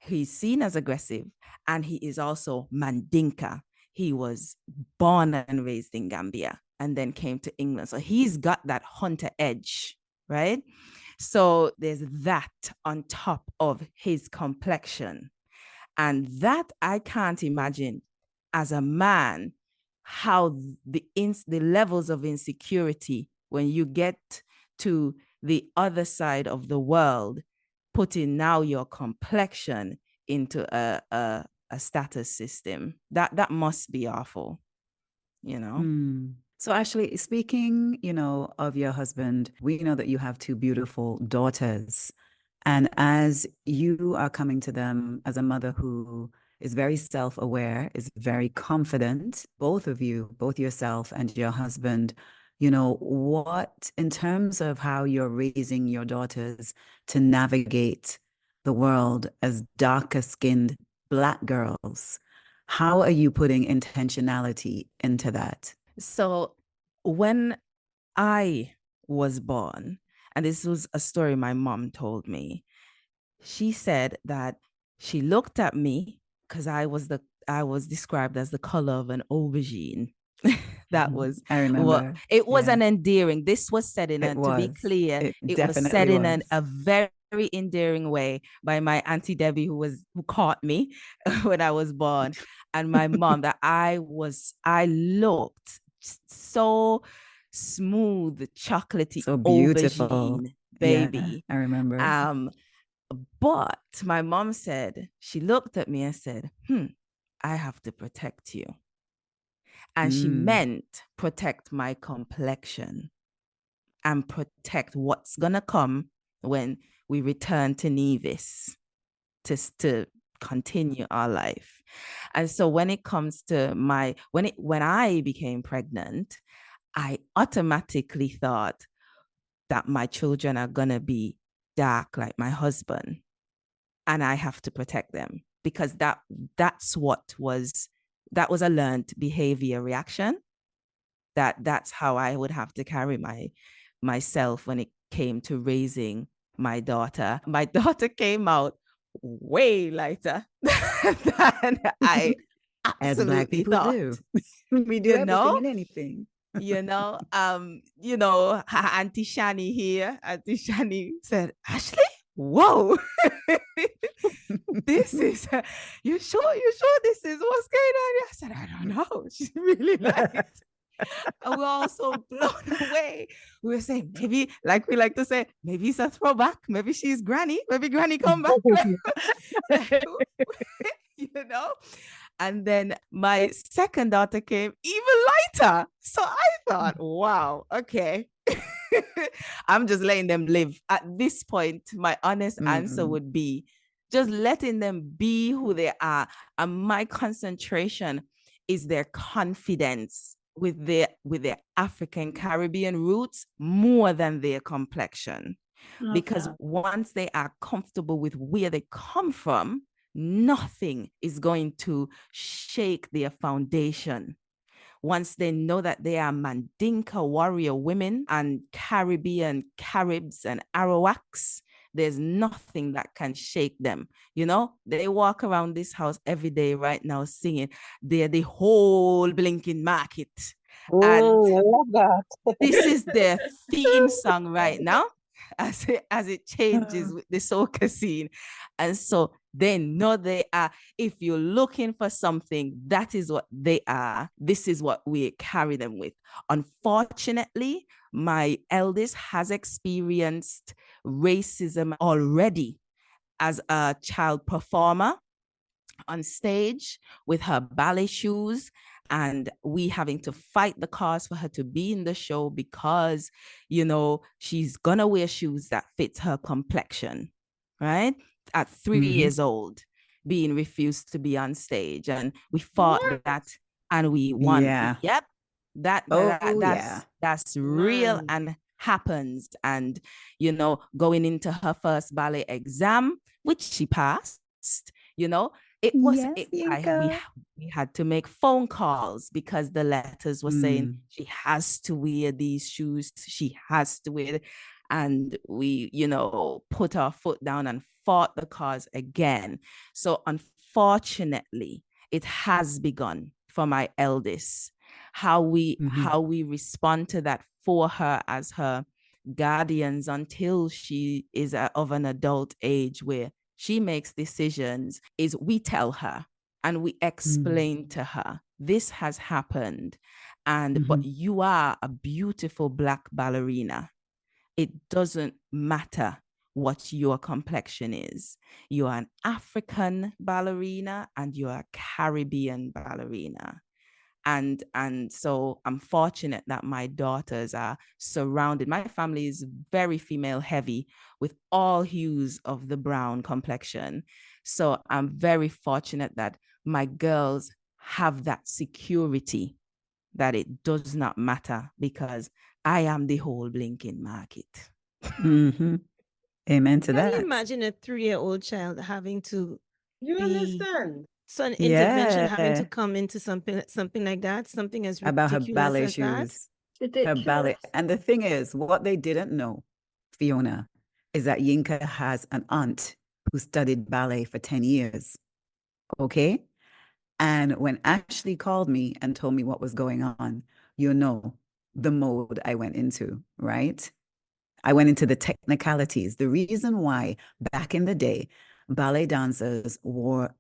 He's seen as aggressive, and he is also Mandinka. He was born and raised in Gambia and then came to England. So he's got that hunter edge, right? So there's that on top of his complexion. And that I can't imagine as a man, how the levels of insecurity when you get to the other side of the world, putting now your complexion into a status system. That must be awful, you know? So Ashlee, speaking, of your husband, we know that you have two beautiful daughters. And as you are coming to them as a mother who is very self-aware, is very confident, both of you, both yourself and your husband, what, in terms of how you're raising your daughters to navigate the world as darker-skinned Black girls, how are you putting intentionality into that? So when I was born, and this was a story my mom told me, she said that she looked at me because I was described as the color of an aubergine. That was, I remember. It was an endearing. This was said in, to be clear, it was said in a very endearing way by my Auntie Debbie, who caught me when I was born, and my mom, that I looked so smooth, chocolatey, so beautiful aubergine baby. Yeah, I remember. But my mom said, she looked at me and said, I have to protect you. And she meant protect my complexion and protect what's gonna come when we return to Nevis to continue our life. And so when it comes to when I became pregnant, I automatically thought that my children are gonna be dark like my husband, and I have to protect them, because that was a learned behavior reaction. That's how I would have to carry myself when it came to raising my daughter. My daughter came out way lighter than I absolutely as Black people thought. do. We do everything and anything. Auntie Shani here. Auntie Shani said, Ashlee, whoa, this is, you sure this is what's going on? I said, I don't know. She really liked it. And we're all so blown away. We were saying, maybe, like we like to say, maybe it's a throwback. Maybe she's Granny. Maybe Granny come back. And then my second daughter came even lighter. So I thought, wow, okay. I'm just letting them live. At this point, my honest answer would be just letting them be who they are. And my concentration is their confidence with their African Caribbean roots more than their complexion. Okay. Because once they are comfortable with where they come from, nothing is going to shake their foundation. Once they know that they are Mandinka warrior women and Caribbean Caribs and Arawaks, there's nothing that can shake them. They walk around this house every day right now singing, they're the whole blinking market. And I love that. This is their theme song right now as it changes with the soca scene. And so they know they are, if you're looking for something, that is what they are. This is what we carry them with. Unfortunately, my eldest has experienced racism already as a child performer on stage with her ballet shoes, and we having to fight the cause for her to be in the show because, she's gonna wear shoes that fits her complexion, right? At 3 years old, being refused to be on stage. And we fought that and we won. Yeah. Yep. That's real and happens. And, going into her first ballet exam, which she passed, it was, we had to make phone calls because the letters were saying she has to wear these shoes. She has to wear it. And we, put our foot down and fought the cause again. So unfortunately, it has begun for my eldest. How we respond to that for her as her guardians until she is of an adult age where she makes decisions is we tell her and we explain to her, this has happened. And but you are a beautiful Black ballerina. It doesn't matter what your complexion is. You're an African ballerina and you're a Caribbean ballerina. And so I'm fortunate that my daughters are surrounded. My family is very female heavy with all hues of the brown complexion. So I'm very fortunate that my girls have that security that it does not matter because I am the whole blinking market. Mm-hmm. Amen to Can that. you imagine a 3-year-old child having to You understand? So an intervention having to Yeah. come into something like that, something as About her ridiculous ballet as that. shoes. Her Ridiculous. ballet. And the thing is, what they didn't know, Fiona, is that Yinka has an aunt who studied ballet for 10 years. Okay? And when Ashlee called me and told me what was going on, you know, the mode I went into, right? I went into the technicalities. The reason why back in the day, ballet dancers wore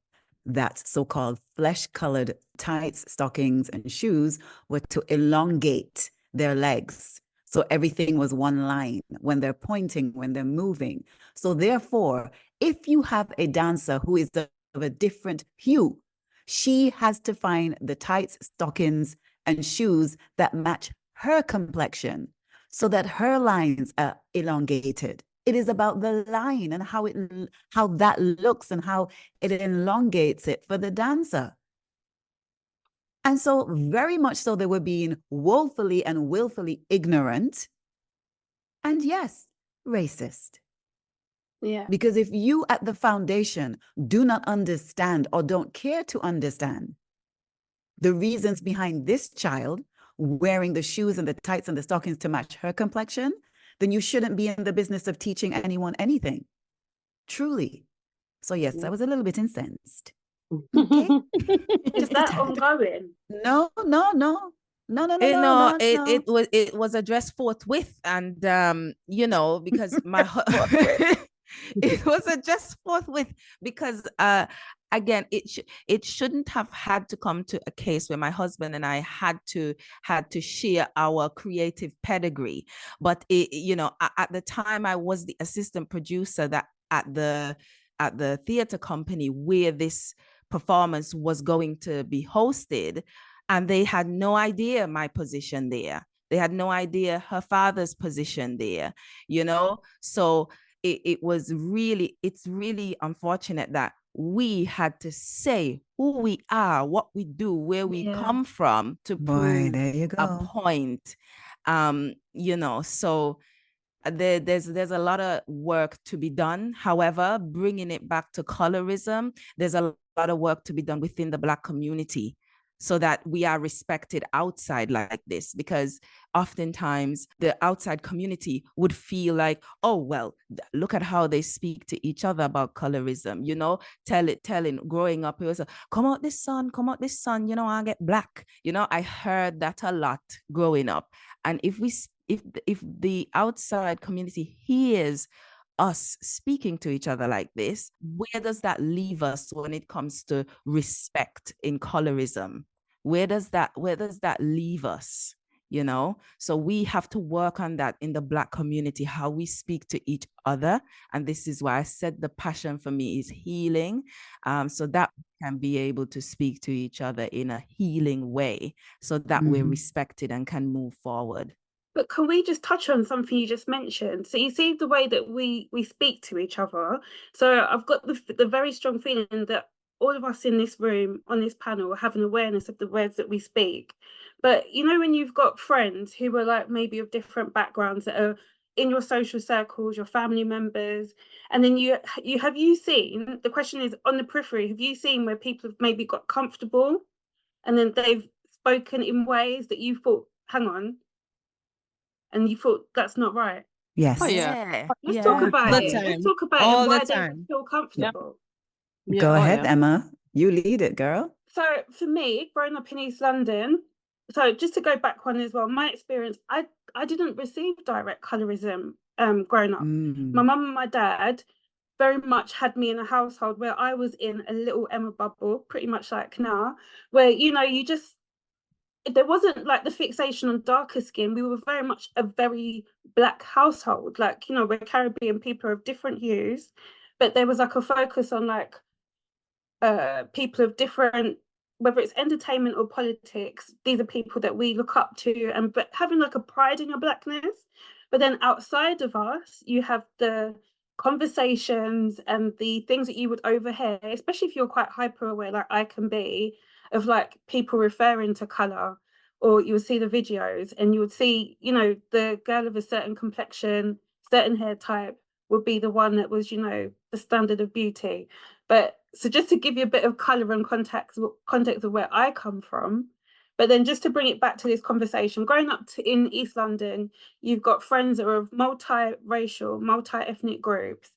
that so-called flesh-colored tights, stockings, and shoes were to elongate their legs. So everything was one line when they're pointing, when they're moving. So therefore, if you have a dancer who is of a different hue, she has to find the tights, stockings, and shoes that match her complexion so that her lines are elongated. It is about the line and how that looks and how it elongates it for the dancer. And so very much so they were being woefully and willfully ignorant and yes, racist. Yeah. Because if you at the foundation do not understand or don't care to understand the reasons behind this child wearing the shoes and the tights and the stockings to match her complexion, then you shouldn't be in the business of teaching anyone anything. Truly. So yes, I was a little bit incensed. Okay. Is that ongoing? No. It was addressed forthwith, and you know, because my it was addressed forthwith because again, it shouldn't have had to come to a case where my husband and I had to share our creative pedigree. But it, you know, at the time I was the assistant producer that at the theater company where this performance was going to be hosted, and they had no idea my position there. They had no idea her father's position there, you know? So it's really unfortunate that we had to say who we are, what we do, where we come from to prove there you a go. point. You know, so there's a lot of work to be done. However, bringing it back to colorism, there's a lot of work to be done within the Black community so that we are respected outside like this, because oftentimes the outside community would feel like, oh, well, look at how they speak to each other about colorism, you know, telling growing up, it was come out this sun, you know, I get black, you know. I heard that a lot growing up. And if the outside community hears us speaking to each other like this, where does that leave us when it comes to respect in colorism? Where does that leave us? You know, so we have to work on that in the Black community, how we speak to each other. And this is why I said the passion for me is healing, so that we can be able to speak to each other in a healing way so that we're respected and can move forward. But can we just touch on something you just mentioned? So you see the way that we speak to each other. So I've got the very strong feeling that all of us in this room, on this panel, have an awareness of the words that we speak. But you know, when you've got friends who are like maybe of different backgrounds that are in your social circles, your family members, and then you have you seen, the question is on the periphery, have you seen where people have maybe got comfortable and then they've spoken in ways that you thought, hang on, and you thought that's not right? Yes. Oh, yeah. Let's talk about it. Let's talk about all it, why the they time. feel comfortable. Yeah. Go Oh, ahead, yeah. Emma. You lead it, girl. So for me, growing up in East London, so just to go back one as well, my experience, I didn't receive direct colorism growing up. My mum and my dad very much had me in a household where I was in a little Emma bubble, pretty much like now, where, you know, you just there wasn't like the fixation on darker skin. We were very much a very black household. Like, you know, we're Caribbean, people of different hues, but there was like a focus on like people of different, whether it's entertainment or politics, these are people that we look up to, and but having like a pride in your blackness. But then outside of us, you have the conversations and the things that you would overhear, especially if you're quite hyper aware, like I can be, of like people referring to color, or you would see the videos and you would see, you know, the girl of a certain complexion, certain hair type would be the one that was, you know, the standard of beauty. But so just to give you a bit of color and context of where I come from, but then just to bring it back to this conversation, growing up in East London, you've got friends that are of multi-racial, multi-ethnic groups.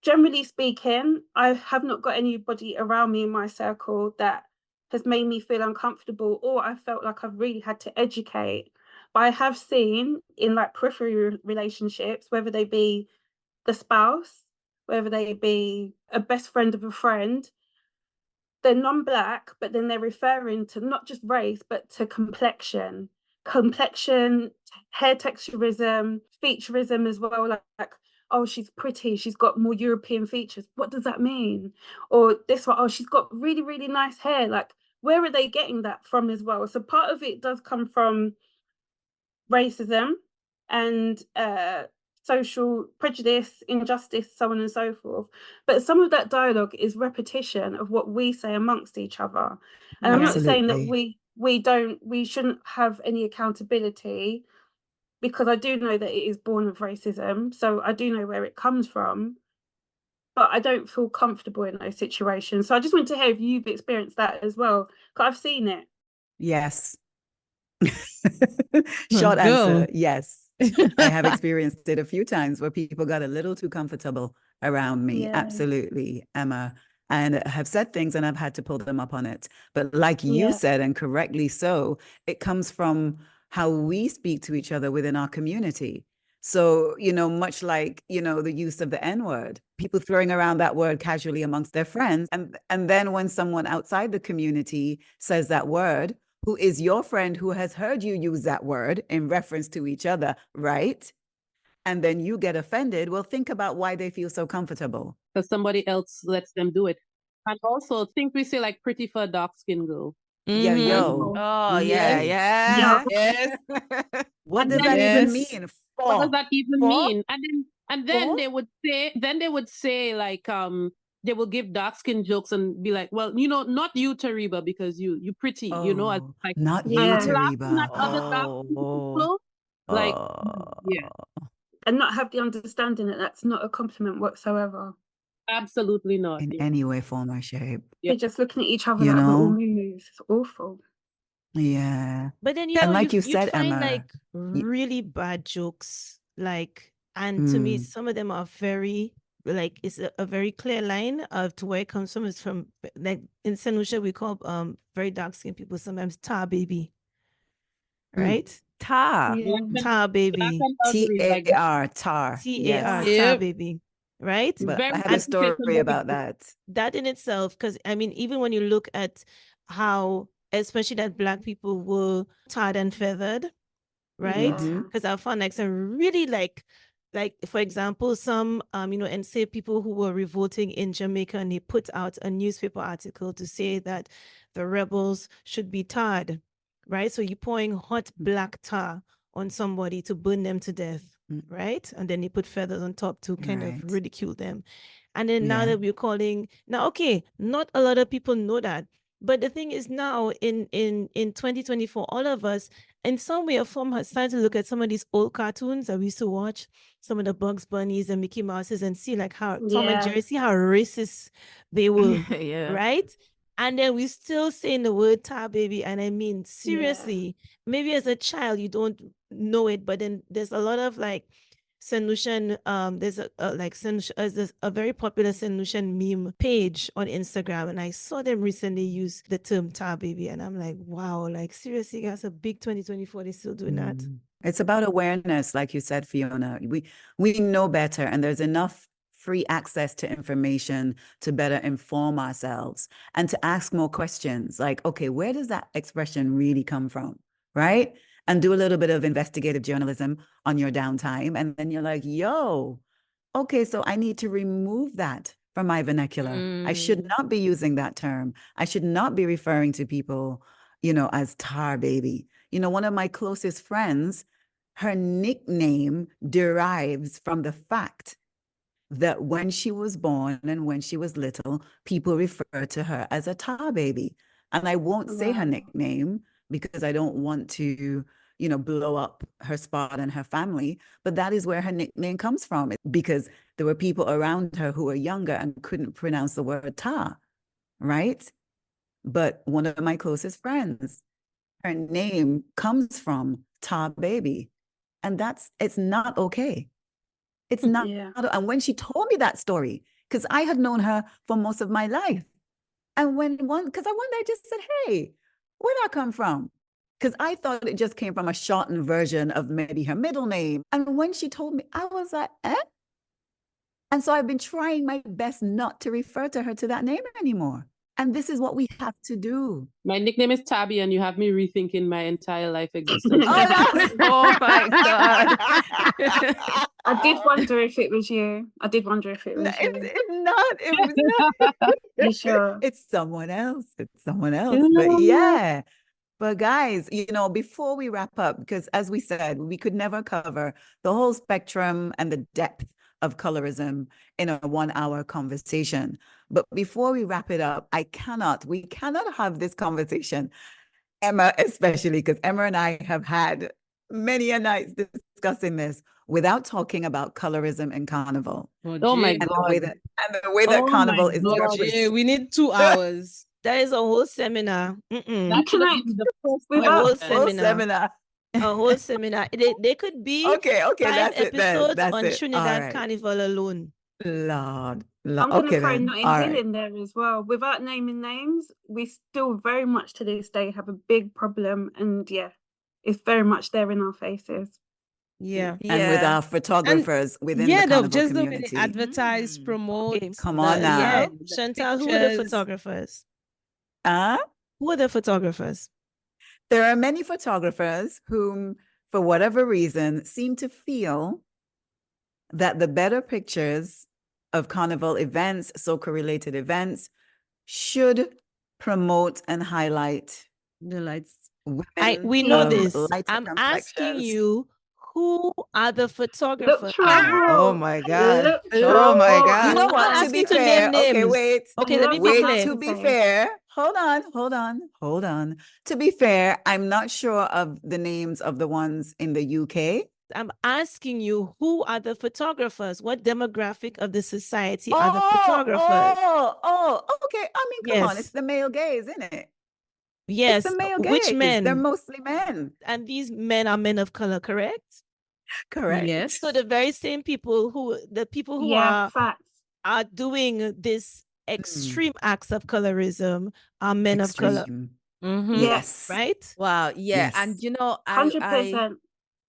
Generally speaking, I have not got anybody around me in my circle that has made me feel uncomfortable, or I felt like I've really had to educate. But I have seen in like periphery relationships, whether they be the spouse, whether they be a best friend of a friend, they're non-black, but then they're referring to not just race, but to complexion, hair texturism, featureism as well, like, oh, she's pretty, she's got more European features. What does that mean? Or this one, oh, she's got really, really nice hair. Like, where are they getting that from as well? So part of it does come from racism and social prejudice, injustice, so on and so forth. But some of that dialogue is repetition of what we say amongst each other. And I'm not saying that we shouldn't have any accountability, because I do know that it is born of racism. So I do know where it comes from, but I don't feel comfortable in those situations. So I just want to hear if you've experienced that as well, because I've seen it. Yes. Short answer, yes. I have experienced it a few times where people got a little too comfortable around me. Yeah. Absolutely, Emma. And have said things and I've had to pull them up on it. But like you Yeah. said, and correctly so, it comes from how we speak to each other within our community. So, you know, much like, you know, the use of the N-word, people throwing around that word casually amongst their friends. And then when someone outside the community says that word, who is your friend who has heard you use that word in reference to each other, right? And then you get offended. Well, think about why they feel so comfortable. Because somebody else lets them do it. And also, think we say like pretty for a dark skin girl. Yeah, yo. Oh, Yes. yeah. Yes. What And does then that even Yes. mean? what does that even For? mean? And then For? they would say like they will give dark skin jokes and be like, well, you know, not you, Tariba, because you pretty, you know, as Oh, like not you, Yeah. laughing Tariba. at other dark skin people. Like, yeah, And not have the understanding that that's not a compliment whatsoever. absolutely not. In Yeah. any way, form, or shape. They're just looking at each other You like we're all know? moves. It's awful. Yeah. But then, you And know, like you you'd said, find Emma, like y- really bad jokes, like, and to me, mm, some of them are very, like, it's a very clear line of to where it comes from. It's from, like, in St. Lucia, we call very dark-skinned people sometimes tar baby, right? Ta. Yeah. Tar Black baby, and ugly, like T-A-R, tar. T-A-R, Yes. tar Yep. baby, right? But very I have a And story educated about that. that in itself, because I mean, even when you look at how, especially that Black people were tarred and feathered, right? Mhm. Because I found like some really like for example, some you know, and say people who were revolting in Jamaica, and they put out a newspaper article to say that the rebels should be tarred, right? So you're pouring hot black tar on somebody to burn them to death, Mm. right? And then you put feathers on top to kind Right. of ridicule them. And then now Yeah. that we're calling now, okay, not a lot of people know that. But the thing is now in 2024, all of us in some way or form has started to look at some of these old cartoons that we used to watch, some of the Bugs Bunnies and Mickey Mouses, and see like how Tom and Yeah. Jerry, see how racist they were, Yeah. right? And then we still saying the word tar baby. And I mean, seriously, maybe as a child you don't know it, but then there's a lot of like St. Lucian, there's there's a very popular St. Lucian meme page on Instagram, and I saw them recently use the term tar baby, and I'm like, wow, like seriously, guys, a big 2024, they're still doing that. It's about awareness, like you said, Fiona. We know better, and there's enough free access to information to better inform ourselves and to ask more questions like, okay, where does that expression really come from, right? And do a little bit of investigative journalism on your downtime. And then you're like, yo, okay, so I need to remove that from my vernacular. I should not be using that term. I should not be referring to people, you know, as tar baby. You know, one of my closest friends, her nickname derives from the fact that when she was born and when she was little, people referred to her as a tar baby. And I won't say her nickname because I don't want to, you know, blow up her spot and her family. But that is where her nickname comes from, because there were people around her who were younger and couldn't pronounce the word tar, right? But one of my closest friends, her name comes from tar baby. And it's not okay. It's not. And when she told me that story, because I had known her for most of my life. And because I just said, hey, where'd that come from? Because I thought it just came from a shortened version of maybe her middle name. And when she told me, I was like, eh? And so I've been trying my best not to refer to her to that name anymore. And this is what we have to do. My nickname is Tabby, and you have me rethinking my entire life existence. Oh my God. I did wonder if it was you. It's not. It was not. You sure? It's someone else. But yeah. But guys, you know, before we wrap up, because as we said, we could never cover the whole spectrum and the depth of colorism in a 1-hour conversation. But before we wrap it up, we cannot have this conversation, Emma especially, because Emma and I have had many a nights discussing this without talking about colorism and carnival. Oh my God. The way that carnival is we need 2 hours. That is a whole seminar. That should have been the first A whole seminar. They could be okay. 5 That's episodes it. on Trinidad Carnival alone. Lord. I'm going to throw Notting Hill in there as well. Without naming names, we still very much to this day have a big problem. And it's very much there in our faces. Yeah. And with our photographers within the carnival just community. The way they advertise, promote. Okay. Come on now. Yeah. Chantal, who are the photographers? Who are the photographers? There are many photographers whom, for whatever reason, seem to feel that the better pictures of carnival events, so-correlated events, should promote and highlight the lights. We know this. I'm asking you, who are the photographers? Oh my God. Oh my God. You know what? To be fair, okay, wait. Okay, let me be clear. To be fair, hold on. To be fair, I'm not sure of the names of the ones in the UK. I'm asking you, who are the photographers? What demographic of the society are the photographers? Okay. I mean, come on, it's the male gaze, isn't it? Yes. It's the male gaze. Which men? They're mostly men. And these men are men of color, correct? Correct. Yes. So the very same people who are doing this extreme acts of colorism are men of color. Mm-hmm. Yes. Right? Wow. Yeah. Yes. And you know, 100%.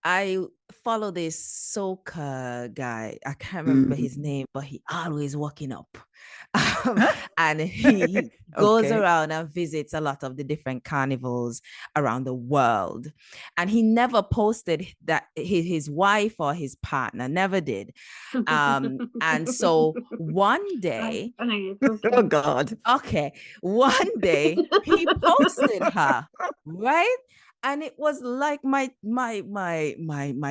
I follow this soca guy. I can't remember his name, but he always walking up. And he goes around and visits a lot of the different carnivals around the world. And he never posted that his wife or his partner, never did. And so one day, oh God. Okay. One day he posted her, right? And it was like my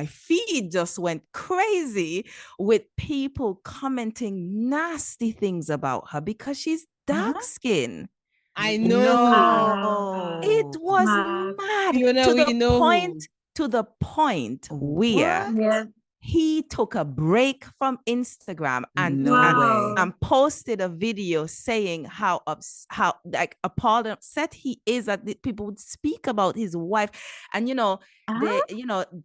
feed just went crazy with people commenting nasty things about her because she's dark skinned. I know. No. It was mad to the point where he took a break from Instagram and posted a video saying how appalled and upset he is that people would speak about his wife. And the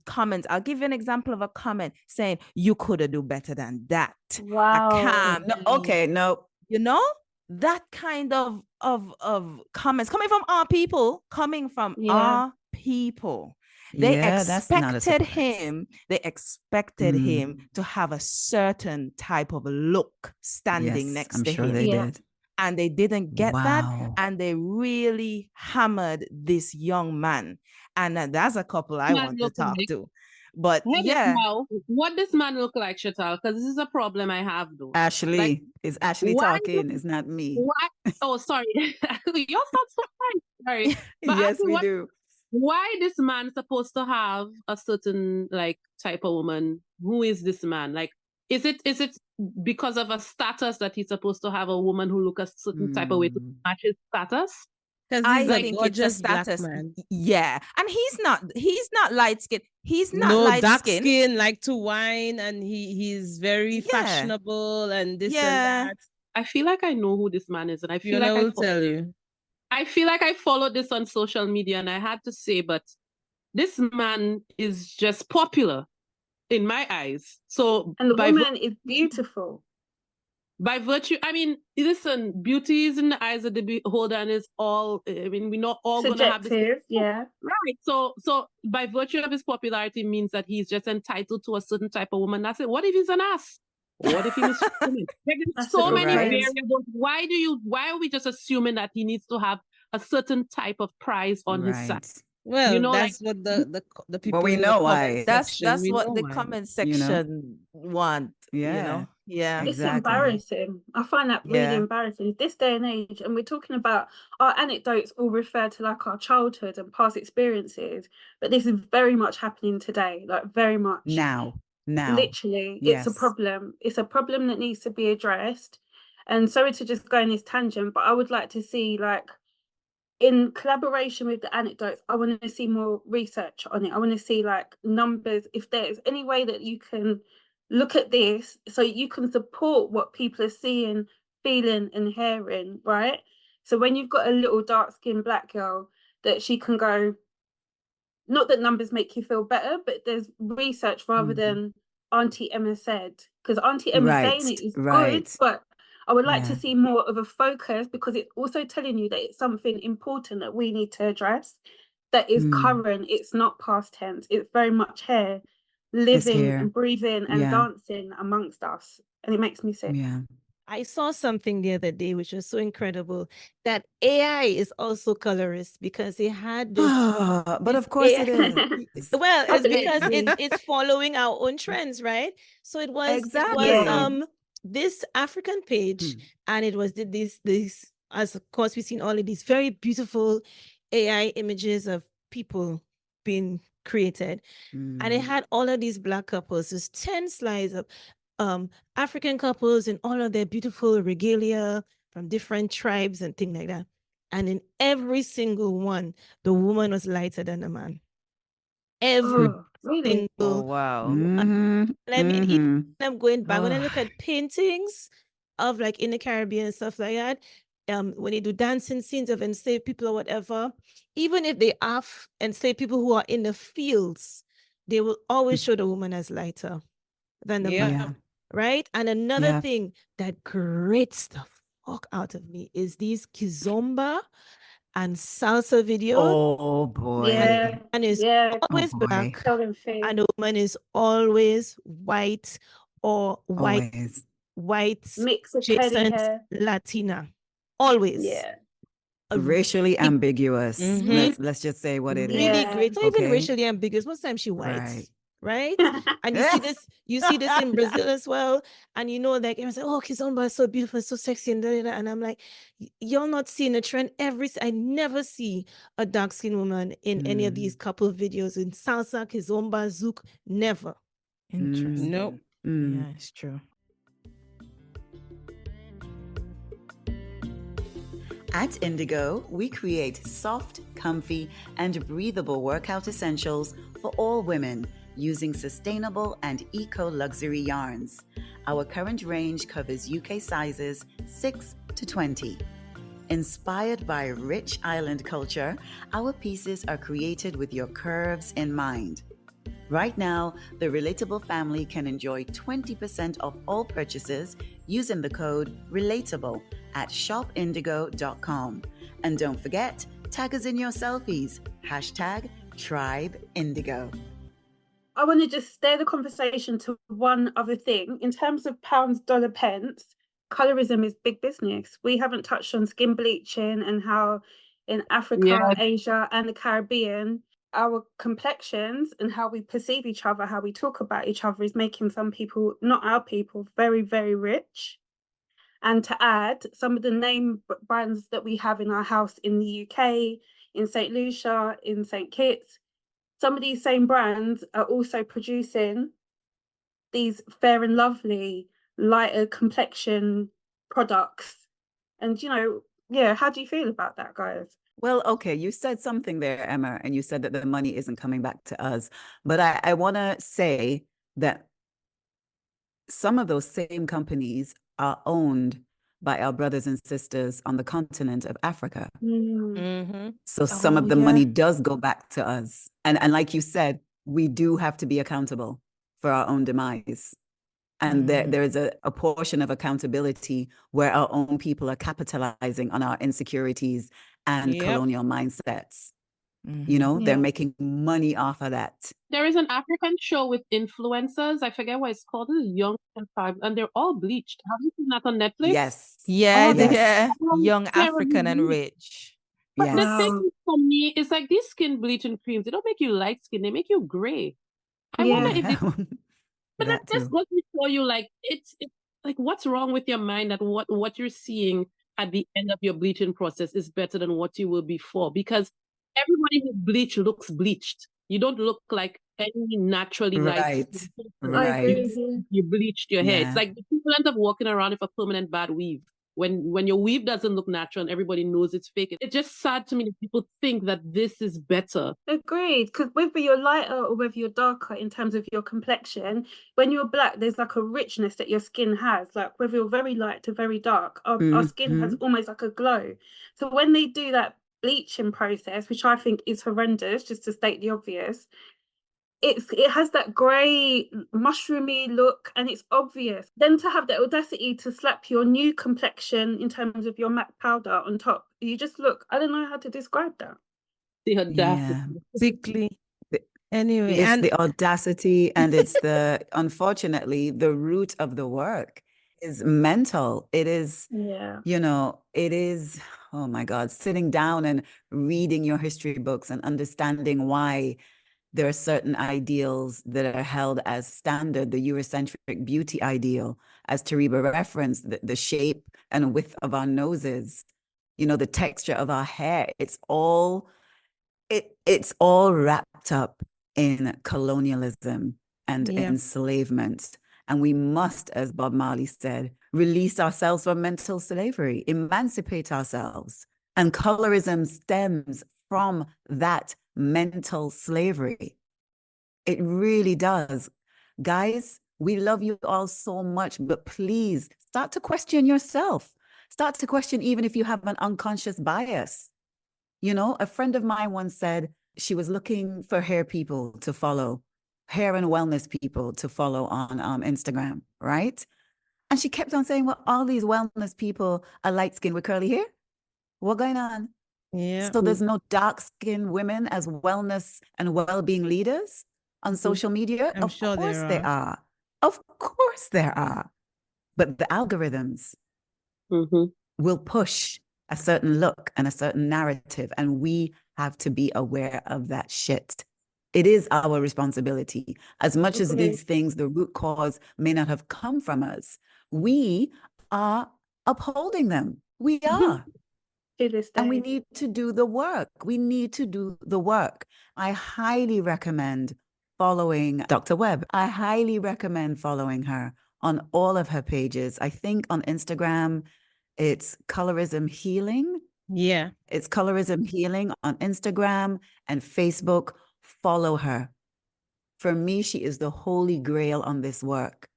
comments, I'll give you an example of a comment saying, you could have do better than that. Wow. That kind of comments coming from our people, They Yeah, that's not a expected surprise. him to have a certain type of look standing Yes, next I'm to sure him. they Yeah. did. And they didn't get that. Wow. And they really hammered this young man. And that's a couple I Man want to look talk like- to. But Hear this yeah, now. What this man look like, Chantal? Because this is a problem I have, though. Ashlee, Like, is Ashlee why talking? It's not me. Why? Oh, sorry. You sound so fine. Sorry. But Yes, Ashlee, we do. why this man supposed to have a certain like type of woman? Who is this man? Like, is it because of a status that he's supposed to have a woman who look a certain type of way to match his status? Because I he's a think it's a gorgeous black status. man. Yeah. And he's not light skinned. He's not No, light dark skinned. skin, like to wine, and he's very Yeah. fashionable and this Yeah. and that. I feel like I know who this man is, and I feel Fiona like will tell you. I feel like I followed this on social media, and I had to say, but this man is just popular in my eyes. So And the woman is beautiful. by virtue, I mean, listen, beauty is in the eyes of the beholder, and is all. I mean, we're not all gonna have this. Subjective, yeah. Right. So by virtue of his popularity means that he's just entitled to a certain type of woman. That's it. What if he's an ass? What if he is women? There's That's so a good many point. variables. Why are we just assuming that he needs to have a certain type of prize on his side? Right. Well, You know, that's what the people we in the know comment why. section, That's we what know the why. comment You know? section want. Yeah. You know? Yeah. It's Exactly. embarrassing. I find that really Yeah. embarrassing. This day and age, and we're talking about our anecdotes all refer to like our childhood and past experiences, but this is very much happening today, like very much. Now. Literally, Yes. it's a problem. It's a problem that needs to be addressed. And sorry to just go in this tangent, but I would like to see, like, in collaboration with the anecdotes, I want to see more research on it. I want to see like numbers. If there's any way that you can look at this so you can support what people are seeing, feeling and hearing, right? So when you've got a little dark-skinned black girl, that she can go, not that numbers make you feel better, but there's research rather than Auntie Emma said, because Auntie Emma saying it is good, but I would like to see more of a focus, because it's also telling you that it's something important that we need to address, that is current. It's not past tense. It's very much here, living and breathing and dancing amongst us. And it makes me sick. Yeah. I saw something the other day which was so incredible, that AI is also colorist, because they had this. But of course it is. Well, it's because Absolutely. it's following our own trends, right? So it was Exactly. this African page, and it was this, as of course we've seen all of these very beautiful AI images of people being created, and it had all of these black couples. There's 10 slides of African couples in all of their beautiful regalia from different tribes and things like that. And in every single one, the woman was lighter than the man. Every really? Oh, wow. And I mean, even when I'm going back, when I look at paintings of like in the Caribbean and stuff like that, when they do dancing scenes of enslaved people or whatever, even if they are enslaved people who are in the fields, they will always show the woman as lighter than the man. Right? And another thing that grates the fuck out of me is these kizomba and salsa videos. Oh boy. And it's always black, and the woman is always white or white mix of curly hair, Latina. Always. Yeah. Racially ambiguous. Let's just say what it is. Really great. Not even racially ambiguous. Most times she white. Right? And you see this in Brazil as well. And you know, like everyone's like, oh, Kizomba is so beautiful, so sexy, and da, da, da. And I'm like, you're not seeing a trend. I never see a dark-skinned woman in any of these couple of videos in salsa, Kizomba, Zouk. Never. Interesting. Nope. Yeah, it's true. At Indigo, we create soft, comfy, and breathable workout essentials for all women using sustainable and eco-luxury yarns. Our current range covers UK sizes 6 to 20. Inspired by rich island culture, our pieces are created with your curves in mind. Right now, the Relatable family can enjoy 20% off all purchases using the code Relateable at shopindigo.com. And don't forget, tag us in your selfies, Tribe Indigo. I want to just steer the conversation to one other thing. In terms of pounds, dollar, pence, colorism is big business. We haven't touched on skin bleaching and how in Africa, Asia, and the Caribbean, our complexions and how we perceive each other, how we talk about each other is making some people, not our people, very, very rich. And to add, some of the name brands that we have in our house in the UK, in St. Lucia, in St. Kitts, some of these same brands are also producing these fair and lovely, lighter complexion products. And, you know, yeah, how do you feel about that, guys? Well, okay, you said something there, Emma, and you said that the money isn't coming back to us. But I want to say that some of those same companies are owned by our brothers and sisters on the continent of Africa. So some of the money does go back to us. And like you said, we do have to be accountable for our own demise. And there is a portion of accountability where our own people are capitalizing on our insecurities and colonial mindsets. You know, they're making money off of that. There is an African show with influencers. I forget what it's called. It's Young and Five, and they're all bleached. Have you seen that on Netflix? Yes. Yeah, Yes. Young, African, and rich. But the thing for me is like these skin bleaching creams, they don't make you light skin, they make you gray. I wonder if they, but that just goes to show you like it's like what's wrong with your mind that what you're seeing at the end of your bleaching process is better than what you were before, because everybody who bleach looks bleached. You don't look like any naturally light skin person. You bleached your hair. It's like the equivalent of walking around with a permanent bad weave. When your weave doesn't look natural and everybody knows it's fake, it's just sad to me that people think that this is better. Agreed, because whether you're lighter or whether you're darker in terms of your complexion, when you're black, there's like a richness that your skin has. Like whether you're very light to very dark, our skin has almost like a glow. So when they do that bleaching process, which I think is horrendous, just to state the obvious, it has that grey mushroomy look and it's obvious. Then to have the audacity to slap your new complexion in terms of your MAC powder on top, you just look, I don't know how to describe that. The audacity. Sickly. Anyway, it's the audacity, and it's the unfortunately the root of the work is mental. It is, you know, it is, oh my God, sitting down and reading your history books and understanding why there are certain ideals that are held as standard, the Eurocentric beauty ideal, as Tariba referenced, the shape and width of our noses, you know, the texture of our hair. It's all wrapped up in colonialism and enslavement. And we must, as Bob Marley said, release ourselves from mental slavery, emancipate ourselves. And colorism stems from that mental slavery. It really does. Guys, we love you all so much, but please start to question yourself. Start to question even if you have an unconscious bias. You know, a friend of mine once said she was looking for hair people to follow, hair and wellness people to follow on Instagram, right? And she kept on saying, well, all these wellness people are light skinned with curly hair. What's going on? Yeah. So there's no dark-skinned women as wellness and well-being leaders on social media? I'm sure Of course there are. Of course there are. But the algorithms will push a certain look and a certain narrative, and we have to be aware of that shit. It is our responsibility. As much as these things, the root cause may not have come from us, we are upholding them. We are. And we need to do the work. We need to do the work. I highly recommend following Dr. Webb. I highly recommend following her on all of her pages. I think on Instagram, it's Colorism Healing. Yeah. It's Colorism Healing on Instagram and Facebook. Follow her. For me, she is the holy grail on this work.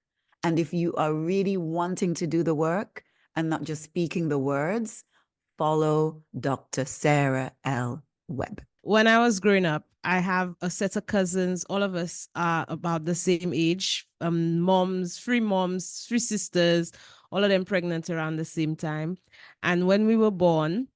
And if you are really wanting to do the work and not just speaking the words, follow Dr. Sarah L. Webb. When I was growing up, I have a set of cousins. All of us are about the same age. Three sisters, all of them pregnant around the same time. And when we were born,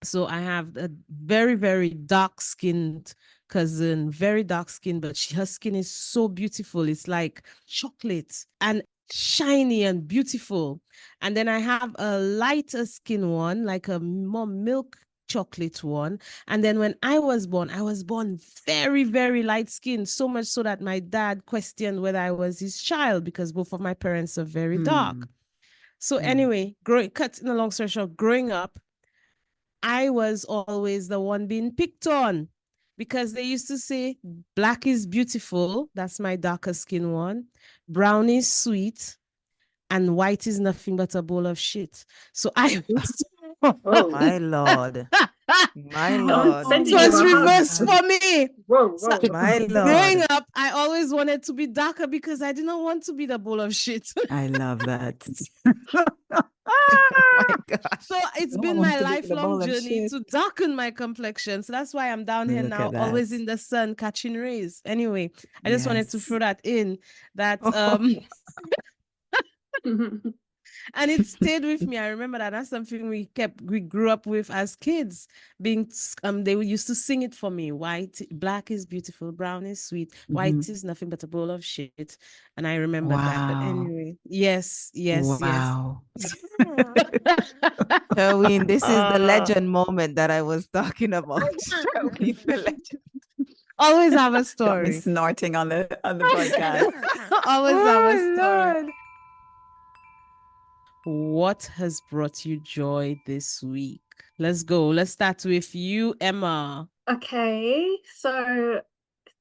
so I have a very, very dark-skinned cousin, very dark skin, but her skin is so beautiful. It's like chocolate and shiny and beautiful. And then I have a lighter skin one, like a more milk chocolate one. And then when I was born very, very light skinned, so much so that my dad questioned whether I was his child because both of my parents are very dark. So anyway, cutting a long story short, growing up, I was always the one being picked on because they used to say black is beautiful. That's my darker skin one. Brown is sweet. And white is nothing but a bowl of shit. So I was... Oh. My Lord. My I'm Lord. sending It you was a hug. reversed for me. Whoa, So whoa. My growing Lord. up, I always wanted to be darker because I didn't want to be the bowl of shit. I love that. Oh my gosh. So it's I been want my to be the lifelong bowl of journey shit. to darken my complexion. So that's why I'm down here Look now, at always that. in the sun, catching rays. Anyway, I just wanted to Yes. throw that in. That Mhm. and it stayed with me. I remember that that's something we grew up with as kids. They used to sing it for me. Black is beautiful, brown is sweet, white Mhm. is nothing but a bowl of shit. And I remembered that. But Wow. anyway, yes. Wow. Sherwin, this is the legend moment that I was talking about. Sherwin, the legend. Always have a Got me story. snorting on the podcast. Always have a Oh, story. Lord. What has brought you joy this week? Let's go. Let's start with you, Emma. Okay, so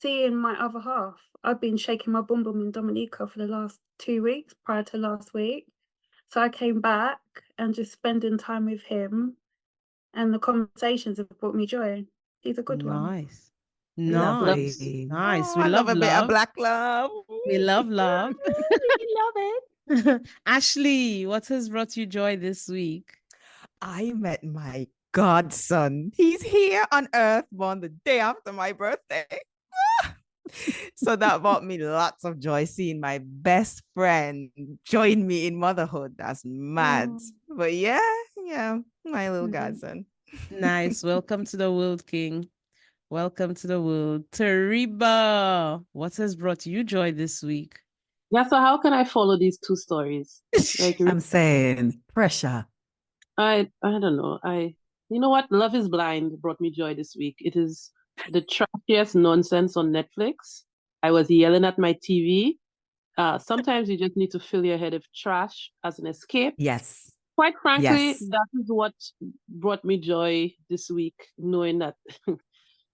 seeing my other half. I've been shaking my bum bum in Dominica for the last 2 weeks prior to last week. So I came back and just spending time with him, and the conversations have brought me joy. He's a good one. Nice. Lovely. Nice. Nice. Oh, We I love love a bit of love. black love. We love love. We love it. Ashlee, what has brought you joy this week? I met my godson. He's here on Earth, born the day after my birthday. So that brought me lots of joy seeing my best friend join me in motherhood. That's mad. Oh. But yeah, my little Mhm. godson. Nice. Welcome to the world, King. Welcome to the world. Tariba, what has brought you joy this week? Yeah, so how can I follow these two stories? Like, I'm saying pressure. I don't know. You know what? Love is Blind brought me joy this week. It is the trashiest nonsense on Netflix. I was yelling at my TV. Sometimes you just need to fill your head with trash as an escape. Yes. Quite frankly, Yes. that is what brought me joy this week, knowing that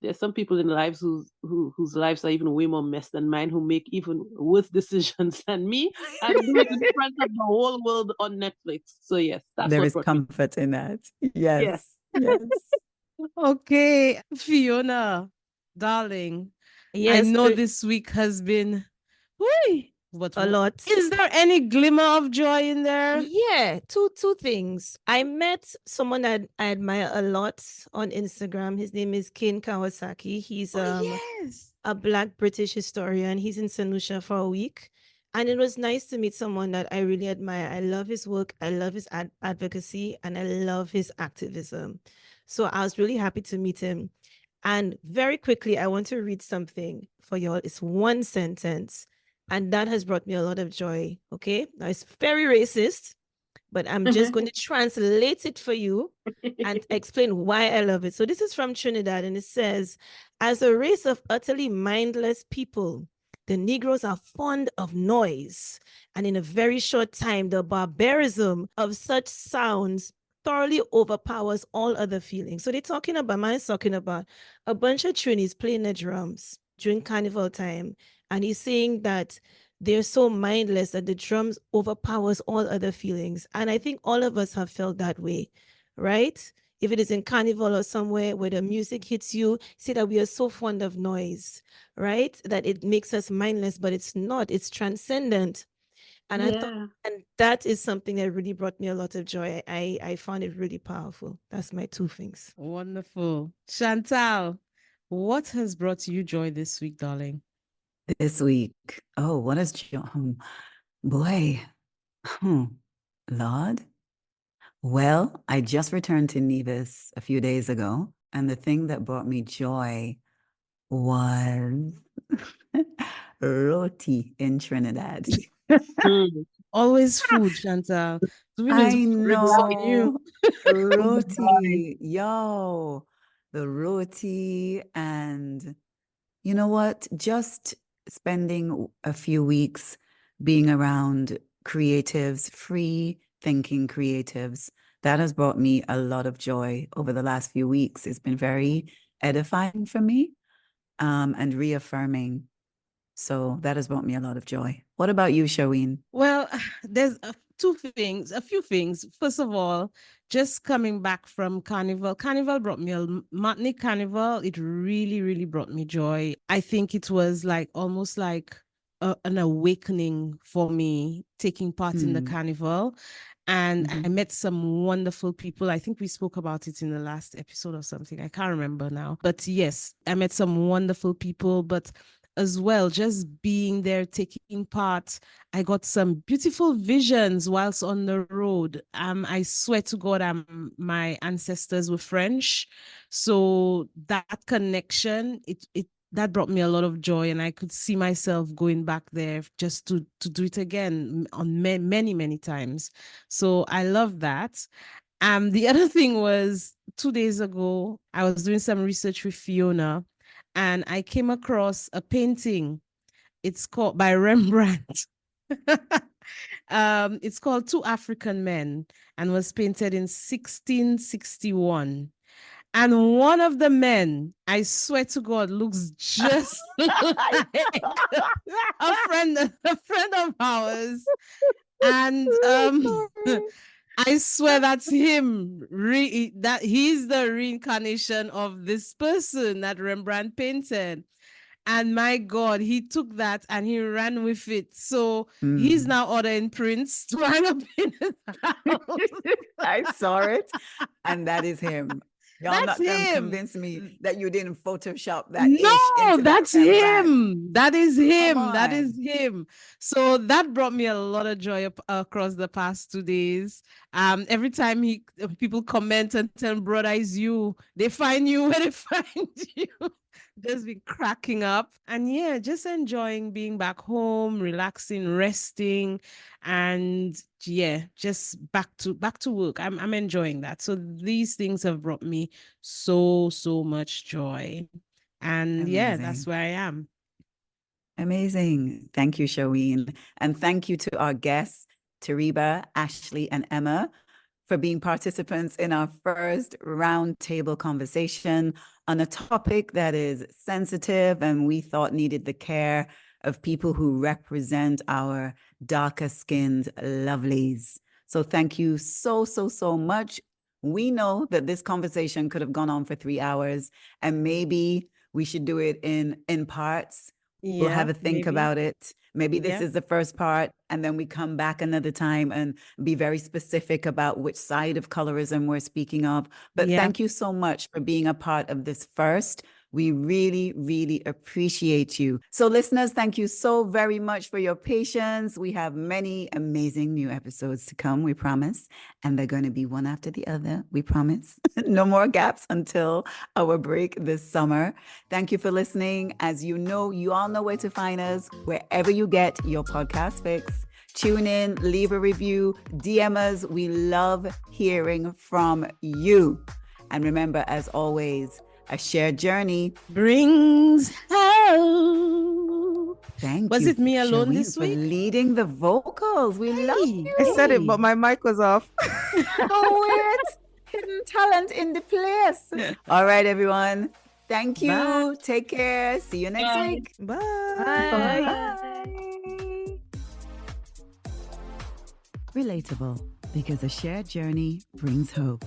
there's some people in lives whose lives are even way more mess than mine, who make even worse decisions than me, and do it in front of the whole world on Netflix. So yes, that's There what is brought me. comfort in that. Yes. Yes. Yes. Okay, Fiona, darling, I Yes, know this week has been but a lot. is there any glimmer of joy in there? Yeah, two things. I met someone that I admire a lot on Instagram. His name is Ken Kawasaki. He's Yes. a Black British historian. He's in St. Lucia for a week. And it was nice to meet someone that I really admire. I love his work. I love his advocacy, and I love his activism. So I was really happy to meet him. And very quickly, I want to read something for y'all. It's one sentence, and that has brought me a lot of joy. Okay, now it's very racist, but I'm just going to translate it for you and explain why I love it. So this is from Trinidad, and it says, as a race of utterly mindless people, the Negroes are fond of noise, and in a very short time, the barbarism of such sounds thoroughly overpowers all other feelings. So they're talking about, man's talking about a bunch of Trinis playing the drums during carnival time, and he's saying that they're so mindless that the drums overpowers all other feelings. And I think all of us have felt that way, right? If it is in carnival or somewhere where the music hits you, say that we are so fond of noise, right? That it makes us mindless, but it's not, it's transcendent. And I thought, and that is something that really brought me a lot of joy. I found it really powerful. That's my two things. Wonderful. Chantal, what has brought you joy this week, darling? This week. Oh, what is joy? Boy. Lord. Well, I just returned to Nevis a few days ago, and the thing that brought me joy was roti in Trinidad. Always food, Chantal. I You. know. Roti. Yo, the roti. And you know what? Just spending a few weeks being around creatives, free thinking creatives, that has brought me a lot of joy over the last few weeks. It's been very edifying for me, and reaffirming. So that has brought me a lot of joy. What about you, Shaween? Well, there's a few things. First of all, just coming back from Carnival. Carnival brought me a Martinique Carnival. It really, really brought me joy. I think it was like almost like an awakening for me taking part in the Carnival. And I met some wonderful people. I think we spoke about it in the last episode or something. I can't remember now. But yes, I met some wonderful people. But as well, just being there, taking part, I got some beautiful visions whilst on the road. I swear to God, my ancestors were French. So that connection, that brought me a lot of joy, and I could see myself going back there just to do it again on many, many times. So I love that. The other thing was 2 days ago, I was doing some research with Fiona, and I came across a painting. It's called by Rembrandt. It's called Two African Men, and was painted in 1661. And one of the men, I swear to God, looks just like a friend of ours. And I swear that's him. That he's the reincarnation of this person that Rembrandt painted. And my God, he took that and he ran with it. So he's now ordering prints to hang up in his house. I saw it, and that is him. Y'all That's not gonna him. convince me that you didn't Photoshop that. No, that's him. That is him. Come That is on. him. So that brought me a lot of joy across the past 2 days. Every time people comment and tell brother is you, they find you where they find you. Just be cracking up, and yeah, just enjoying being back home, relaxing, resting, and yeah, just back to work. I'm enjoying that. So these things have brought me so much joy, and yeah, that's Amazing. where I am. Amazing. Thank you, Shaween. And thank you to our guests, Tariba, Ashlee, and Emma, for being participants in our first roundtable conversation on a topic that is sensitive and we thought needed the care of people who represent our darker skinned lovelies. So thank you so much. We know that this conversation could have gone on for 3 hours, and maybe we should do it in parts. We'll have a think about it. Maybe this is the first part, and then we come back another time and be very specific about which side of colorism we're speaking of. But thank you so much for being a part of this first. We really, really appreciate you. So listeners, thank you so very much for your patience. We have many amazing new episodes to come, we promise. And they're going to be one after the other, we promise. No more gaps until our break this summer. Thank you for listening. As you know, you all know where to find us, wherever you get your podcast fix. Tune in, leave a review, DM us. We love hearing from you. And remember, as always, a shared journey brings hope. Thank you. Was it me alone Shaween, this week? For leading the vocals. We love you. I said it, but my mic was off. Oh, wait. Hidden talent in the place. All right, everyone. Thank you. Bye. Take care. See you next week. Bye. Bye. Relatable, because a shared journey brings hope.